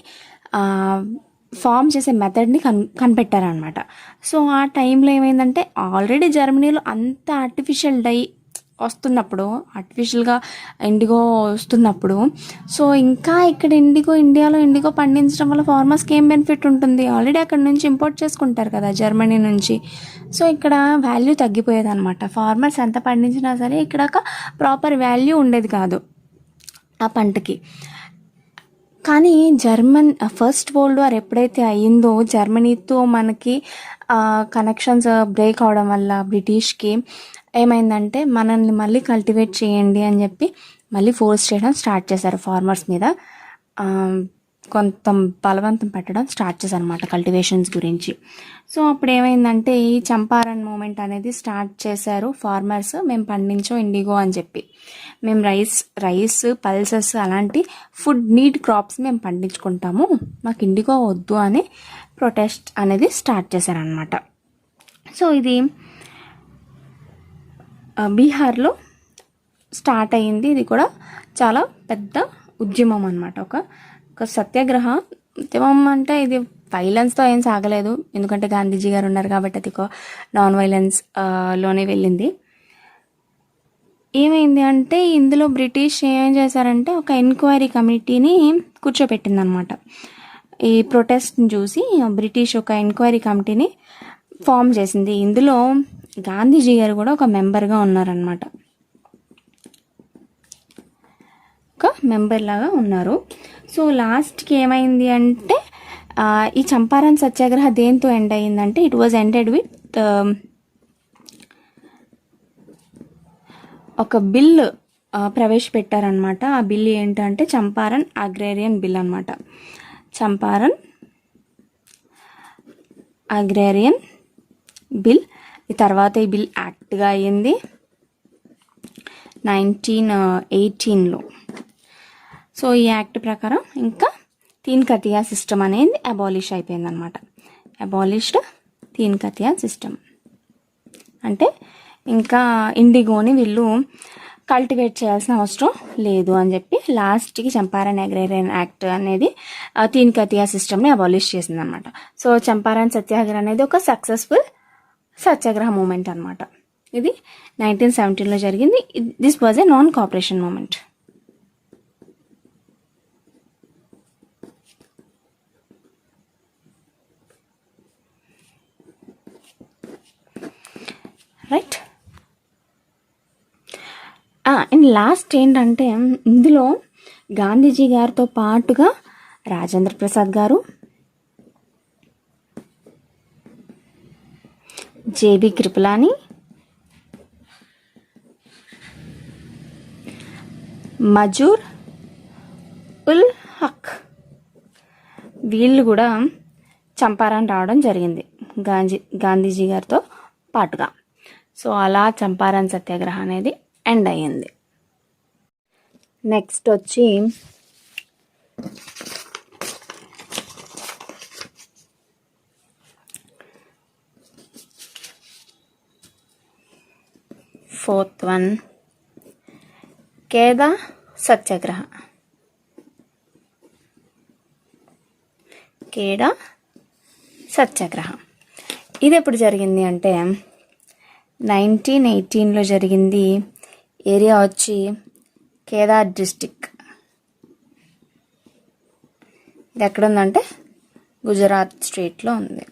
ఫామ్ చేసే మెథడ్ని కనిపెట్టారనమాట. సో ఆ టైంలో ఏమైందంటే ఆల్రెడీ జర్మనీలో అంత ఆర్టిఫిషియల్ డై వస్తున్నప్పుడు, ఆర్టిఫిషియల్గా ఇండిగో వస్తున్నప్పుడు, సో ఇంకా ఇక్కడ ఇండియాలో ఇండిగో పండించడం వల్ల ఫార్మర్స్కి ఏం బెనిఫిట్ ఉంటుంది? ఆల్రెడీ అక్కడ నుంచి ఇంపోర్ట్ చేసుకుంటారు కదా జర్మనీ నుంచి. సో ఇక్కడ వాల్యూ తగ్గిపోయేది అనమాట. ఫార్మర్స్ ఎంత పండించినా సరే ఇక్కడ ఒక ప్రాపర్ వాల్యూ ఉండేది కాదు ఆ పంటకి. కానీ ఫస్ట్ వరల్డ్ వార్ ఎప్పుడైతే అయ్యిందో జర్మనీతో మనకి కనెక్షన్స్ బ్రేక్ అవడం వల్ల బ్రిటిష్కి ఏమైందంటే మనల్ని మళ్ళీ కల్టివేట్ చేయండి అని చెప్పి మళ్ళీ ఫోర్స్ చేయడం స్టార్ట్ చేశారు ఫార్మర్స్ మీద. కొంత బలవంతం పెట్టడం స్టార్ట్ చేశారు అనమాట కల్టివేషన్స్ గురించి. సో అప్పుడు ఏమైందంటే ఈ చంపారన్ మూమెంట్ అనేది స్టార్ట్ చేశారు ఫార్మర్స్. మేము పండించో ఇండిగో అని చెప్పి, మేము రైస్ పల్సెస్ అలాంటి ఫుడ్ నీడ్ క్రాప్స్ మేము పండించుకుంటాము, మాకు ఇండిగో వద్దు అని ప్రొటెస్ట్ అనేది స్టార్ట్ చేశారనమాట. సో ఇది బీహార్లో స్టార్ట్ అయ్యింది. ఇది కూడా చాలా పెద్ద ఉద్యమం అనమాట. ఒక సత్యాగ్రహ ఉద్యమం అంటే ఇది వైలెన్స్తో ఏం సాగలేదు, ఎందుకంటే గాంధీజీ గారు ఉన్నారు కాబట్టి అది ఒక నాన్ వైలెన్స్ లోనే వెళ్ళింది. ఏమైంది అంటే ఇందులో బ్రిటిష్ ఏం చేశారంటే ఒక ఎంక్వైరీ కమిటీని కూర్చోపెట్టిందనమాట. ఈ ప్రొటెస్ట్ని చూసి బ్రిటిష్ ఒక ఎంక్వైరీ కమిటీని ఫామ్ చేసింది. ఇందులో గాంధీజీ గారు కూడా ఒక మెంబర్గా ఉన్నారనమాట, ఒక మెంబర్ లాగా ఉన్నారు. సో లాస్ట్కి ఏమైంది అంటే ఈ చంపారన్ సత్యాగ్రహ దేంతో ఎండ్ అయ్యిందంటే ఇట్ వాజ్ ఎండెడ్ విత్ ఒక బిల్ ప్రవేశపెట్టారనమాట. ఆ బిల్ ఏంటంటే చంపారన్ అగ్రేరియన్ బిల్ అనమాట. Champaran agrarian bill. ఈ తర్వాత ఈ బిల్ యాక్ట్గా అయ్యింది 1918లో. సో ఈ యాక్ట్ ప్రకారం ఇంకా 3 ఖతియా సిస్టమ్ అనేది అబాలిష్ అయిపోయింది అనమాట. Abolished 3 kathia system. అంటే ఇంకా ఇండిగోని వీళ్ళు కల్టివేట్ చేయాల్సిన అవసరం లేదు అని చెప్పి లాస్ట్కి చంపారన్ అగ్రేరియన్ యాక్ట్ అనేది తీన్ కతియా సిస్టమ్ని అబాలిష్ చేసిందనమాట. సో చంపారన్ సత్యాగ్రహం అనేది ఒక సక్సెస్ఫుల్ సత్యాగ్రహ మూమెంట్ అనమాట. ఇది 1917లో జరిగింది. This was a non cooperation moment. Right. And last ఏంటంటే ఇందులో గాంధీజీ గారితో పాటుగా రాజేంద్ర ప్రసాద్ గారు, జేబీ కృపలాని, మజూర్ ఉల్ హక్ వీళ్ళు కూడా చంపారన్ రావడం జరిగింది గాంధీజీ గారితో పాటుగా. సో అలా చంపారన్ సత్యాగ్రహం అనేది ఎండ్ అయ్యింది. నెక్స్ట్ వచ్చి ఫోర్త్ వన్, కేదా సత్యాగ్రహ. కేడా సత్యాగ్రహం ఇది ఎప్పుడు జరిగింది అంటే 1918లో జరిగింది. ఏరియా వచ్చి కేదా డిస్టిక్. ఇది ఎక్కడ ఉందంటే గుజరాత్ స్టేట్లో ఉంది.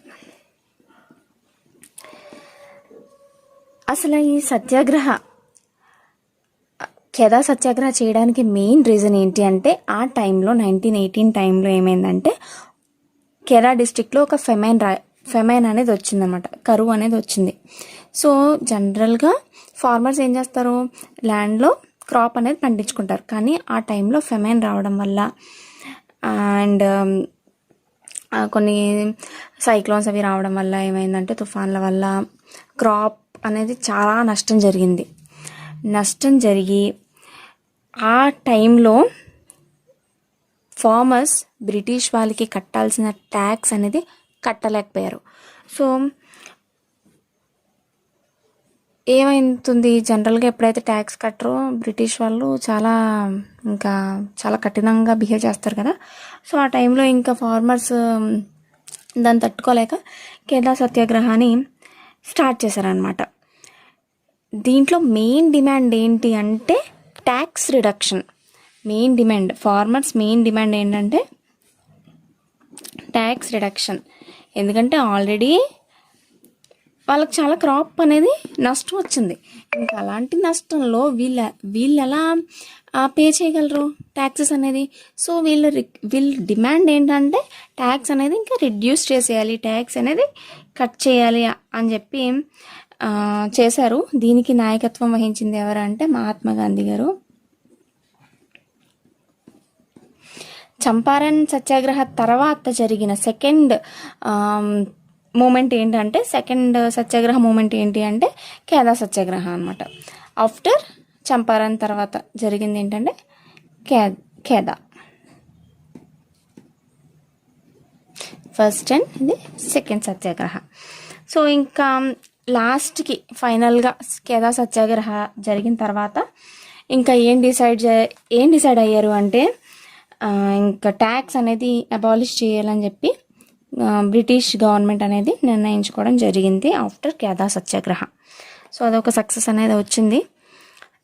అసలు ఈ సత్యాగ్రహ కేదా సత్యాగ్రహ చేయడానికి మెయిన్ రీజన్ ఏంటి అంటే ఆ టైంలో 1918 టైంలో ఏమైందంటే కేదా డిస్టిక్లో ఒక ఫెమైన్ అనేది వచ్చిందన్నమాట, కరువు అనేది వచ్చింది. సో జనరల్గా ఫార్మర్స్ ఏం చేస్తారు, ల్యాండ్లో క్రాప్ అనేది పండించుకుంటారు. కానీ ఆ టైంలో ఫెమైన్ రావడం వల్ల అండ్ కొన్ని సైక్లోన్స్ అవి రావడం వల్ల ఏమైందంటే తుఫాన్ల వల్ల క్రాప్ అనేది చాలా నష్టం జరిగింది. నష్టం జరిగి ఆ టైంలో ఫార్మర్స్ బ్రిటిష్ వాళ్ళకి కట్టాల్సిన ట్యాక్స్ అనేది కట్టలేకపోయారు. సో ఏమైతుంది, జనరల్గా ఎప్పుడైతే ట్యాక్స్ కట్టరో బ్రిటిష్ వాళ్ళు చాలా కఠినంగా బిహేవ్ చేస్తారు కదా. సో ఆ టైంలో ఇంకా ఫార్మర్స్ దాన్ని తట్టుకోలేక కేదా సత్యాగ్రహాన్ని స్టార్ట్ చేశారనమాట. దీంట్లో మెయిన్ డిమాండ్ ఏంటి అంటే tax reduction. Main demand, farmers main demand ఏంటంటే ట్యాక్స్ రిడక్షన్. ఎందుకంటే ఆల్రెడీ వాళ్ళకి చాలా క్రాప్ అనేది నష్టం వచ్చింది. ఇంకా అలాంటి నష్టంలో వీళ్ళు ఎలా పే చేయగలరు ట్యాక్సెస్ అనేది. సో వీళ్ళ డిమాండ్ ఏంటంటే ట్యాక్స్ అనేది ఇంకా రిడ్యూస్ చేసేయాలి, ట్యాక్స్ అనేది కట్ చేయాలి అని చెప్పి చేశారు. దీనికి నాయకత్వం వహించింది ఎవరంటే మహాత్మా గాంధీ గారు. చంపారన్ సత్యాగ్రహ తర్వాత జరిగిన సెకండ్ మూమెంట్ ఏంటంటే సత్యాగ్రహ మూమెంట్ ఏంటి అంటే కేదా సత్యాగ్రహ అనమాట. ఆఫ్టర్ చంపారన్ తర్వాత జరిగింది ఏంటంటే కేదా. ఫస్ట్ అండ్ ఇది సెకండ్ సత్యాగ్రహ. సో ఇంకా లాస్ట్కి ఫైనల్గా కేదా సత్యాగ్రహ జరిగిన తర్వాత ఇంకా ఏం డిసైడ్ అయ్యారు అంటే ఇంకా ట్యాక్స్ అనేది అబాలిష్ చేయాలని చెప్పి బ్రిటిష్ గవర్నమెంట్ అనేది నిర్ణయించుకోవడం జరిగింది ఆఫ్టర్ కేదా సత్యాగ్రహ. సో అదొక సక్సెస్ అనేది వచ్చింది.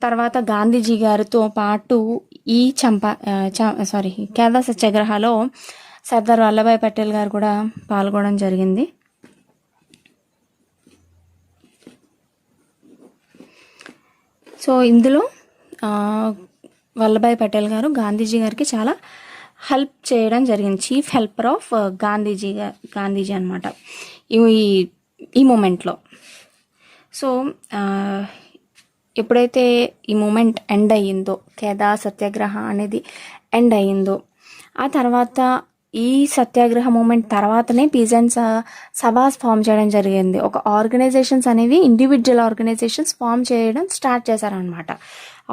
తర్వాత గాంధీజీ గారితో పాటు ఈ కేదా సత్యాగ్రహలో సర్దార్ వల్లభాయ్ పటేల్ గారు కూడా పాల్గొనడం జరిగింది. సో ఇందులో వల్లభాయ్ పటేల్ గారు గాంధీజీ గారికి చాలా హెల్ప్ చేయడం జరిగింది. చీఫ్ హెల్పర్ ఆఫ్ గాంధీజీ అనమాట ఈ మూమెంట్లో. సో ఎప్పుడైతే ఈ మూమెంట్ ఎండ్ అయ్యిందో, కేదా సత్యాగ్రహ అనేది ఎండ్ అయ్యిందో, ఆ తర్వాత ఈ సత్యాగ్రహ మూమెంట్ తర్వాతనే పీజెంట్స్ సభాస్ ఫామ్ చేయడం జరిగింది. ఒక ఆర్గనైజేషన్స్ అనేవి ఇండివిజువల్ ఆర్గనైజేషన్స్ ఫామ్ చేయడం స్టార్ట్ చేశారనమాట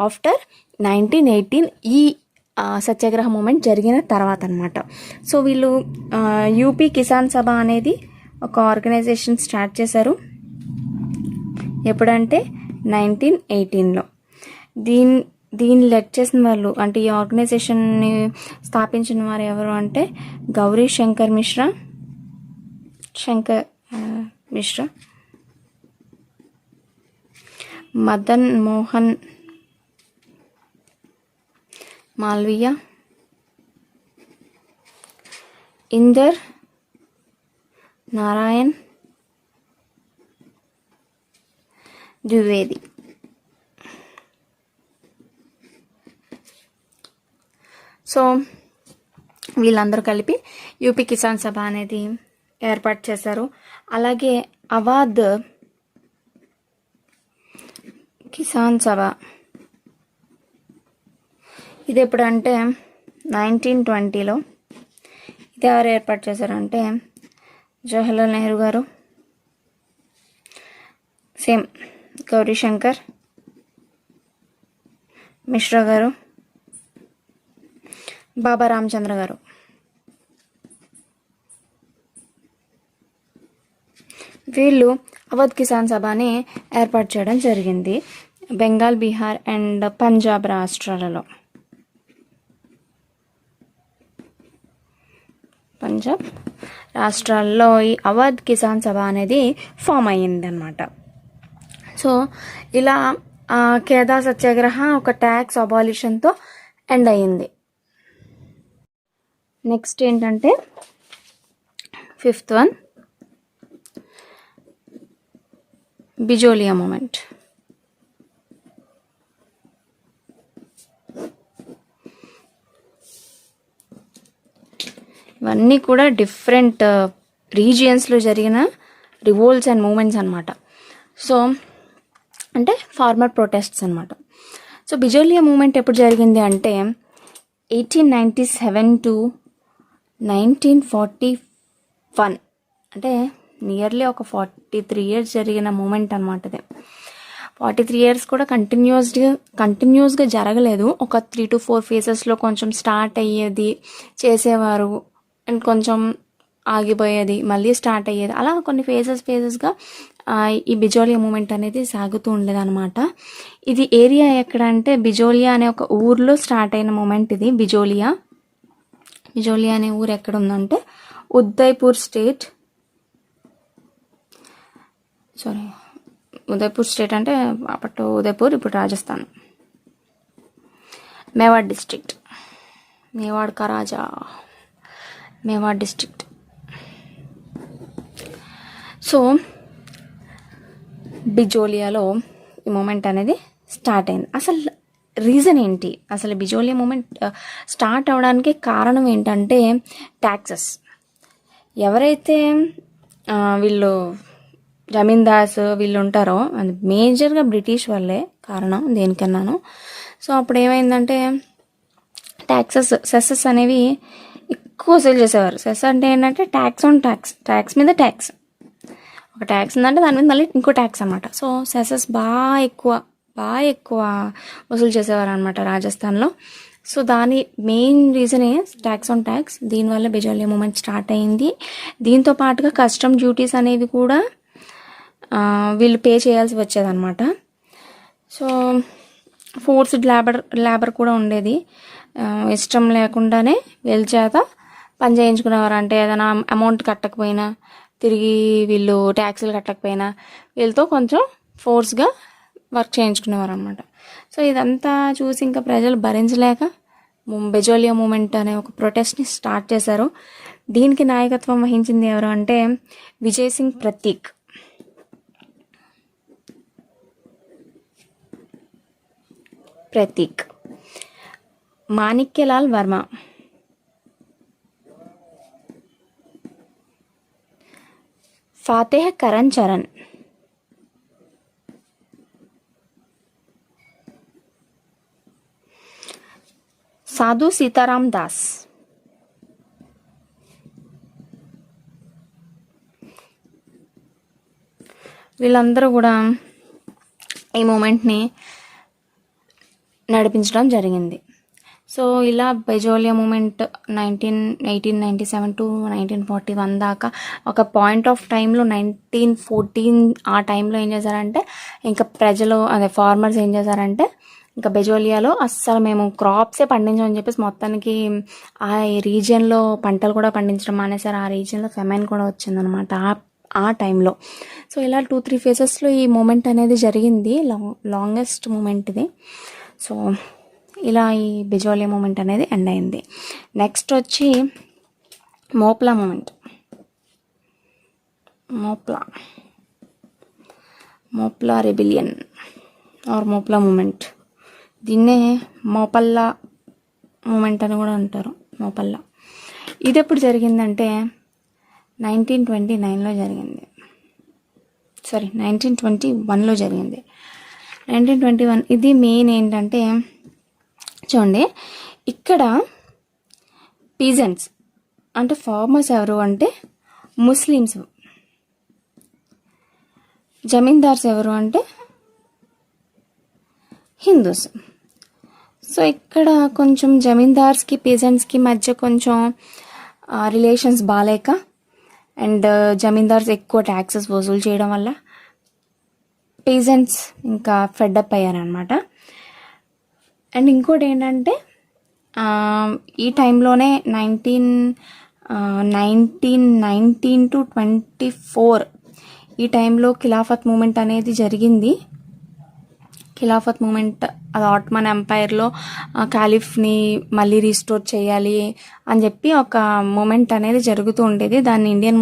ఆఫ్టర్ 1918 ఈ సత్యాగ్రహ మూమెంట్ జరిగిన తర్వాత అనమాట. సో వీళ్ళు యూపీ కిసాన్ సభ అనేది ఒక ఆర్గనైజేషన్ స్టార్ట్ చేశారు. ఎప్పుడంటే 1918లో. దీన్ని లెడ్ చేసిన వాళ్ళు అంటే ఈ ఆర్గనైజేషన్ని స్థాపించిన వారు ఎవరు అంటే గౌరీ శంకర్ మిశ్రా, మదన్ మోహన్ మాల్వియా, ఇందర్ నారాయణ్ ద్వివేది. సో వీళ్ళందరూ కలిపి యూపీ కిసాన్ సభ అనేది ఏర్పాటు చేశారు. అలాగే అవాద్ కిసాన్ సభ ఇది ఎప్పుడంటే 1920లో. ఇది ఎవరు ఏర్పాటు చేశారంటే జవహర్లాల్ నెహ్రూ గారు, సేమ్ గౌరీ శంకర్ మిశ్రా గారు, బాబా రామచంద్ర గారు. వీళ్ళు అవధ్ కిసాన్ సభని ఏర్పాటు చేయడం జరిగింది బెంగాల్, బీహార్ అండ్ పంజాబ్ రాష్ట్రాలలో. ఈ అవధ్ కిసాన్ సభ అనేది ఫామ్ అయ్యింది అనమాట. సో ఇలా ఖేదా సత్యాగ్రహ ఒక ట్యాక్స్ అబాలిషన్తో ఎండ్ అయ్యింది. నెక్స్ట్ ఏంటంటే 5th వన్ బిజోలియా మూమెంట్. ఇవన్నీ కూడా డిఫరెంట్ రీజియన్స్లో జరిగిన రివోల్ట్స్ అండ్ మూమెంట్స్ అనమాట. సో అంటే ఫార్మర్ ప్రొటెస్ట్స్ అనమాట. సో బిజోలియా మూమెంట్ ఎప్పుడు జరిగింది అంటే 1897 to 1941, అంటే నియర్లీ ఒక 43 years జరిగిన మూమెంట్ అనమాట. ఇది 43 years కూడా కంటిన్యూస్గా జరగలేదు. ఒక 3 to 4 phases కొంచెం స్టార్ట్ అయ్యేది, చేసేవారు, అండ్ కొంచెం ఆగిపోయేది, మళ్ళీ స్టార్ట్ అయ్యేది, అలా కొన్ని ఫేజెస్గా ఈ బిజోలియా మూమెంట్ అనేది సాగుతూ ఉండేదన్నమాట. ఇది ఏరియా ఎక్కడ అంటే బిజోలియా అనే ఒక ఊర్లో స్టార్ట్ అయిన మూమెంట్ ఇది. బిజోలియా అనే ఊరు ఎక్కడ ఉందంటే ఉదయ్పూర్ స్టేట్ అంటే అప్పట్లో ఉదయ్పూర్, ఇప్పుడు Rajasthan, Mewar district, Mewar district. So బిజోలియాలో ఈ మూమెంట్ అనేది స్టార్ట్ అయింది. అసలు రీజన్ ఏంటి, అసలు బిజోలియా మూమెంట్ స్టార్ట్ అవడానికి కారణం ఏంటంటే ట్యాక్సెస్. ఎవరైతే వీళ్ళు జమీందార్స్ వీళ్ళు ఉంటారో అది మేజర్గా బ్రిటిష్ వాళ్ళే కారణం దేనికన్నాను. సో అప్పుడు ఏమైందంటే సెస్సెస్ అనేవి ఎక్కువ వసూలు చేసేవారు. సెస్ అంటే ఏంటంటే ట్యాక్స్ ఆన్ ట్యాక్స్ మీద ట్యాక్స్. ఒక ట్యాక్స్ ఉందంటే దాని మీద మళ్ళీ ఇంకో ట్యాక్స్ అనమాట. సో సెసెస్ బాగా ఎక్కువ వసూలు చేసేవారు అనమాట రాజస్థాన్లో. సో దాని మెయిన్ రీజనే ట్యాక్స్ ఆన్ ట్యాక్స్. దీనివల్ల బిజోలియా మూమెంట్ స్టార్ట్ అయింది. దీంతో పాటుగా కస్టమ్ డ్యూటీస్ అనేవి కూడా వీళ్ళు పే చేయాల్సి వచ్చేదన్నమాట. సో ఫోర్స్డ్ లేబర్ కూడా ఉండేది. ఇష్టం లేకుండానే వీళ్ళ చేత పని చేయించుకునేవారు. అంటే ఏదైనా అమౌంట్ కట్టకపోయినా, తిరిగి వీళ్ళు ట్యాక్సులు కట్టకపోయినా వీళ్ళతో కొంచెం ఫోర్స్గా వర్క్ చేయించుకునేవారు అనమాట. సో ఇదంతా చూసి ఇంకా ప్రజలు భరించలేక బిజోలియా మూమెంట్ అనే ఒక ప్రొటెస్ట్ని స్టార్ట్ చేశారు. దీనికి నాయకత్వం వహించింది ఎవరు అంటే విజయ్ సింగ్ ప్రతీక్, మాణిక్యలాల్ వర్మ, ఫాతేహ్ కరణ్ చరణ్, సాధు సీతారాం దాస్, వీళ్ళందరూ కూడా ఈ మూమెంట్ని నడిపించడం జరిగింది. సో ఇలా బెజోలియా మూమెంట్ 1897 టు 1941 దాకా ఒక పాయింట్ ఆఫ్ టైంలో 1914 ఆ టైంలో ఏం చేశారంటే ఇంకా ప్రజలు అదే ఫార్మర్స్ ఏం చేశారంటే ఇంకా బెజోలియాలో అస్సలు మేము క్రాప్సే పండించమని చెప్పేసి మొత్తానికి ఆ రీజియన్లో పంటలు కూడా పండించడం మానేశారు. ఆ రీజియన్లో ఫెమైన్ కూడా వచ్చిందనమాట ఆ టైంలో. సో ఇలా 2-3 ఫేజెస్లో ఈ మూమెంట్ అనేది జరిగింది. లాంగెస్ట్ మూమెంట్ ఇది. సో ఇలా ఈ బెజోలియా మూమెంట్ అనేది ఎండ్ అయింది. నెక్స్ట్ వచ్చి Moplah movement. Moplah rebellion or Moplah movement, దీన్నే మోపల్లా మూమెంట్ అని కూడా అంటారు. మోపల్లా ఇది ఎప్పుడు జరిగిందంటే 1929లో జరిగింది. 1921లో జరిగింది. 1921 ఇది మెయిన్ ఏంటంటే చూడండి, ఇక్కడ పీజెంట్స్ అంటే ఫార్మర్స్ ఎవరు అంటే ముస్లిమ్స్, జమీందార్స్ ఎవరు అంటే హిందూస్. సో ఇక్కడ కొంచెం జమీందార్స్కి పీజెంట్స్కి మధ్య కొంచెం రిలేషన్స్ బాగాలేక అండ్ జమీందార్స్ ఎక్కువ ట్యాక్సెస్ వసూలు చేయడం వల్ల పీజెంట్స్ ఇంకా ఫెడ్అప్ అయ్యారనమాట. అండ్ ఇంకోటి ఏంటంటే ఈ టైంలోనే 1919 టు 24 ఈ టైంలో ఖిలాఫత్ మూమెంట్ అనేది జరిగింది. ఖిలాఫత్ మూమెంట్ అది ఆటోమన్ ఎంపైర్లో క్యాలిఫ్ని మళ్ళీ రీస్టోర్ చేయాలి అని చెప్పి ఒక మూమెంట్ అనేది జరుగుతూ ఉండేది. దాన్ని ఇండియన్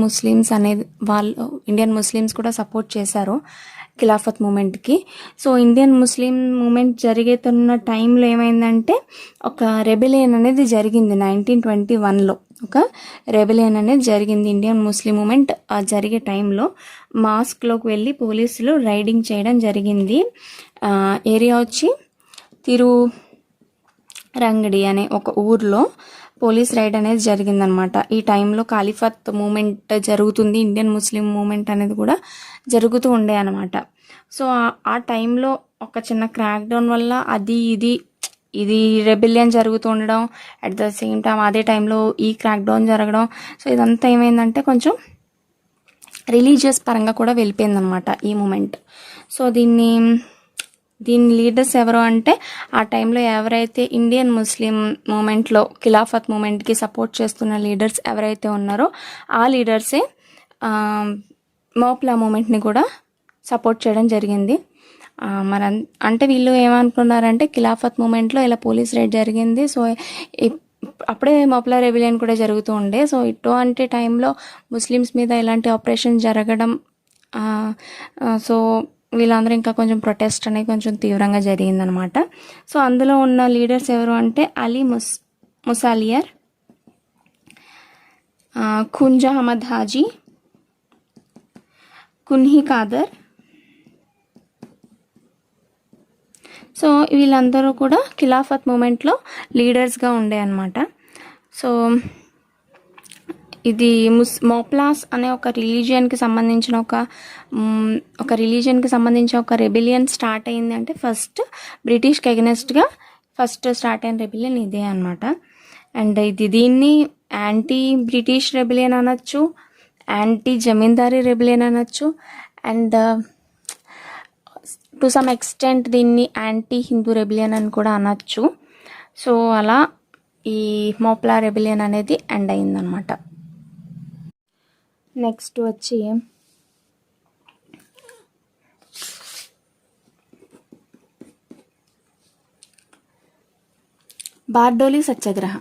ముస్లిమ్స్ కూడా సపోర్ట్ చేశారు ఖిలాఫత్ మూమెంట్కి. సో ఇండియన్ ముస్లిం మూమెంట్ జరిగేతున్న టైంలో ఏమైందంటే ఒక రెబెలియన్ అనేది జరిగింది. 1921లో ఒక రెబెలియన్ అనేది జరిగింది. ఇండియన్ ముస్లిం మూమెంట్ జరిగే టైంలో మాస్క్లోకి వెళ్ళి పోలీసులు రైడింగ్ చేయడం జరిగింది. ఏరియా వచ్చి తిరురంగడి అనే ఒక ఊర్లో పోలీస్ రైడ్ అనేది జరిగిందనమాట. ఈ టైంలో ఖలీఫత్ మూమెంట్ జరుగుతుంది, ఇండియన్ ముస్లిం మూమెంట్ అనేది కూడా జరుగుతూ ఉండే అనమాట. సో ఆ టైంలో ఒక చిన్న క్రాక్ డౌన్ వల్ల ఇది రెబెలియన్ జరుగుతూ ఉండడం, అట్ ద సేమ్ టైం అదే టైంలో ఈ క్రాక్ డౌన్ జరగడం. సో ఇదంతా ఏమైందంటే కొంచెం రిలీజియస్ పరంగా కూడా వెళ్ళిపోయిందనమాట ఈ మూమెంట్. సో దీని లీడర్స్ ఎవరు అంటే ఆ టైంలో ఎవరైతే ఇండియన్ ముస్లిం మూమెంట్లో ఖిలాఫత్ మూమెంట్కి సపోర్ట్ చేస్తున్న లీడర్స్ ఎవరైతే ఉన్నారో ఆ లీడర్సే మోప్లా మూమెంట్ని కూడా సపోర్ట్ చేయడం జరిగింది. మరి అంటే వీళ్ళు ఏమనుకున్నారంటే ఖిలాఫత్ మూమెంట్లో ఇలా పోలీస్ రైడ్ జరిగింది, సో అప్పుడే మోప్లా రెబిలియన్ కూడా జరుగుతూ ఉండే. సో ఇటువంటి టైంలో ముస్లిమ్స్ మీద ఇలాంటి ఆపరేషన్ జరగడం, సో వీళ్ళందరూ ఇంకా కొంచెం ప్రొటెస్ట్ అనేది కొంచెం తీవ్రంగా జరిగిందనమాట. సో అందులో ఉన్న లీడర్స్ ఎవరు అంటే అలీ ముసాలియర్, ఖుంజా అహ్మద్ హాజీ, కున్హీ ఖాదర్. సో వీళ్ళందరూ కూడా ఖిలాఫత్ మూమెంట్లో లీడర్స్గా ఉండే అనమాట. సో ఇది మోప్లాస్ అనే ఒక రిలీజియన్కి సంబంధించిన ఒక రెబిలియన్ స్టార్ట్ అయింది అంటే ఫస్ట్ బ్రిటిష్కి అగెనెస్ట్గా ఫస్ట్ స్టార్ట్ అయిన రెబిలియన్ ఇదే అనమాట. అండ్ దీన్ని యాంటీ బ్రిటిష్ రెబిలియన్ అనొచ్చు, యాంటీ జమీందారీ రెబిలియన్ అనొచ్చు, అండ్ టు సమ్ ఎక్స్టెంట్ దీన్ని యాంటీ హిందూ రెబిలియన్ అని కూడా అనొచ్చు. సో అలా ఈ మోప్లా రెబిలియన్ అనేది ఎండ్ అయిందనమాట. నెక్స్ట్ వచ్చి బార్డోలి సత్యాగ్రహ.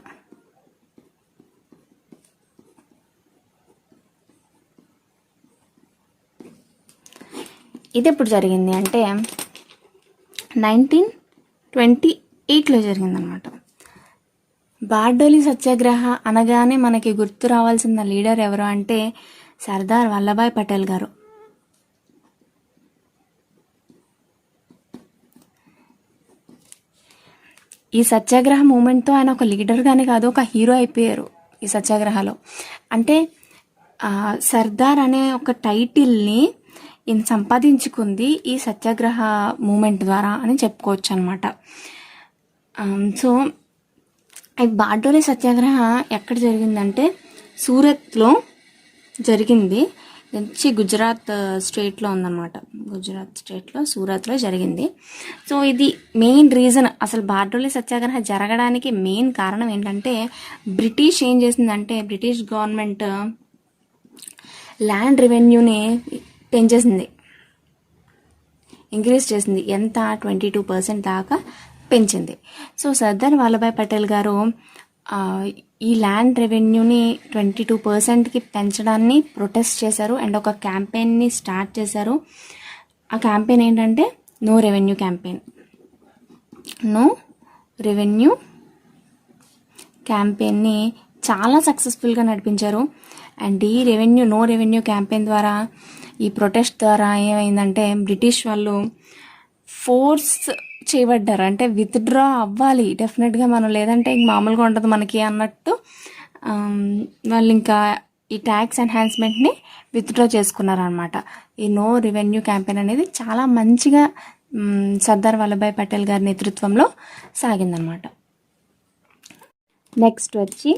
ఇది ఎప్పుడు జరిగింది అంటే 1928లో జరిగిందనమాట. బార్డోలి సత్యాగ్రహ అనగానే మనకి గుర్తు రావాల్సిన లీడర్ ఎవరు అంటే సర్దార్ వల్లభాయ్ పటేల్ గారు. ఈ సత్యాగ్రహ మూమెంట్తో ఆయన ఒక లీడర్గానే కాదు, ఒక హీరో అయిపోయారు ఈ సత్యాగ్రహలో. అంటే సర్దార్ అనే ఒక టైటిల్ని ఈయన సంపాదించుకుంది ఈ సత్యాగ్రహ మూమెంట్ ద్వారా అని చెప్పుకోవచ్చు అనమాట. సో ఈ బార్డోలి సత్యాగ్రహ ఎక్కడ జరిగిందంటే సూరత్లో జరిగింది. వచ్చి గుజరాత్ స్టేట్లో ఉందన్నమాట. గుజరాత్ స్టేట్లో సూరత్లో జరిగింది. సో ఇది మెయిన్ రీజన్, అసలు బార్డోలి సత్యాగ్రహ జరగడానికి మెయిన్ కారణం ఏంటంటే బ్రిటిష్ ఏం చేసిందంటే బ్రిటిష్ గవర్నమెంట్ ల్యాండ్ రెవెన్యూని పెంచేసింది, ఇంక్రీజ్ చేసింది. ఎంత? 22% దాకా పెంచింది. సో సర్దార్ వల్లభాయ్ పటేల్ గారు ఈ ల్యాండ్ రెవెన్యూని 22%కి పెంచడాన్ని ప్రొటెస్ట్ చేశారు అండ్ ఒక క్యాంపెయిన్ని స్టార్ట్ చేశారు. ఆ క్యాంపెయిన్ ఏంటంటే no revenue campaign. No revenue క్యాంపెయిన్ని చాలా సక్సెస్ఫుల్గా నడిపించారు. అండ్ ఈ నో రెవెన్యూ క్యాంపెయిన్ ద్వారా, ఈ ప్రొటెస్ట్ ద్వారా ఏమైందంటే బ్రిటిష్ వాళ్ళు ఫోర్స్ చేయబడ్డారు. అంటే విత్డ్రా అవ్వాలి డెఫినెట్గా మనం, లేదంటే ఇంక మామూలుగా ఉంటుంది మనకి అన్నట్టు వాళ్ళు ఇంకా ఈ ట్యాక్స్ ఎన్హాన్స్మెంట్ని విత్డ్రా చేసుకున్నారనమాట. ఈ నో రెవెన్యూ క్యాంపెయిన్ అనేది చాలా మంచిగా సర్దార్ వల్లభాయ్ పటేల్ గారి నేతృత్వంలో సాగిందనమాట. నెక్స్ట్ వచ్చి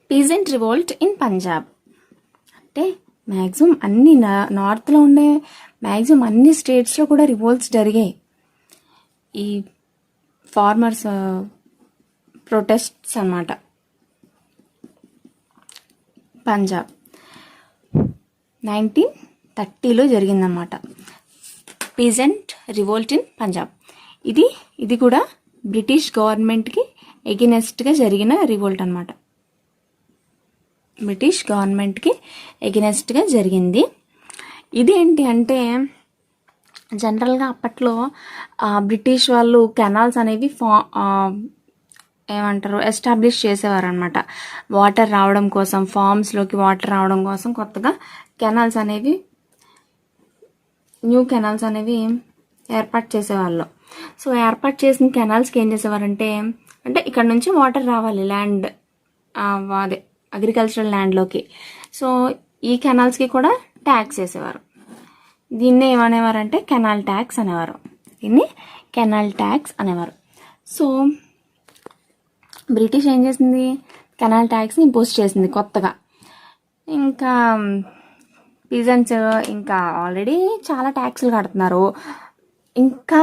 పీజెంట్ రివోల్ట్ ఇన్ పంజాబ్. అంటే మ్యాక్సిమం అన్ని నార్త్లో ఉండే మ్యాక్సిమం అన్ని స్టేట్స్లో కూడా రివోల్ట్స్ జరిగాయి. ఈ ఫార్మర్స్ ప్రొటెస్ట్స్ అన్నమాట. పంజాబ్ 1930లో జరిగిందన్నమాట పీజెంట్ రివోల్ట్ ఇన్ పంజాబ్. ఇది కూడా బ్రిటిష్ గవర్నమెంట్కి ఎగెనెస్ట్గా జరిగిన రివోల్ట్ అన్నమాట. బ్రిటిష్ గవర్నమెంట్కి ఎగెనెస్ట్గా జరిగింది. ఇదేంటి అంటే జనరల్గా అప్పట్లో బ్రిటిష్ వాళ్ళు కెనాల్స్ అనేవి ఎస్టాబ్లిష్ చేసేవారు అనమాట. వాటర్ రావడం కోసం, ఫార్మ్స్లోకి వాటర్ రావడం కోసం కొత్తగా కెనాల్స్ అనేవి, న్యూ కెనాల్స్ అనేవి ఏర్పాటు చేసేవాళ్ళు. సో ఏర్పాటు చేసిన కెనాల్స్కి ఏం చేసేవారంటే, అంటే ఇక్కడ నుంచి వాటర్ రావాలి ల్యాండ్, అదే అగ్రికల్చరల్ ల్యాండ్లోకి. సో ఈ కెనాల్స్కి కూడా ట్యాక్స్ వేసేవారు. దీన్నే ఏమనేవారంటే కెనాల్ ట్యాక్స్ అనేవారు. దీన్ని కెనాల్ ట్యాక్స్ అనేవారు. సో బ్రిటిష్ ఏం చేసింది, కెనాల్ ట్యాక్స్ని ఇంపోజ్ చేసింది కొత్తగా. ఇంకా పీజెంట్స్ ఇంకా ఆల్రెడీ చాలా ట్యాక్స్లు కడుతున్నారు, ఇంకా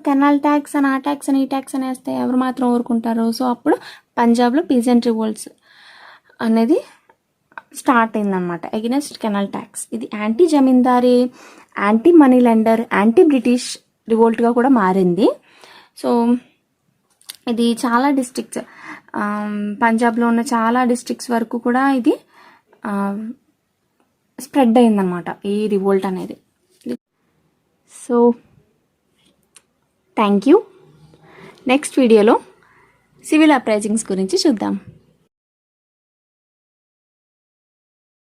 కెనాల్ ట్యాక్స్ అని, ఆ ట్యాక్స్ అని, ఈ ట్యాక్స్ అని వేస్తే ఎవరు మాత్రం ఊరుకుంటారు. సో అప్పుడు పంజాబ్లో పీజెంట్ రివోల్ట్స్ అనేది స్టార్ట్ అయిందనమాట అగెనెస్ట్ కెనాల్ ట్యాక్స్. ఇది anti zamindari, anti money lender, anti British రివోల్ట్గా కూడా మారింది. సో ఇది చాలా డిస్ట్రిక్ట్స్, పంజాబ్లో ఉన్న చాలా డిస్ట్రిక్ట్స్ వరకు కూడా ఇది స్ప్రెడ్ అయిందనమాట ఈ రివోల్ట్ అనేది. So thank you. నెక్స్ట్ వీడియోలో సివిల్ అప్రైజింగ్స్ గురించి చూద్దాం.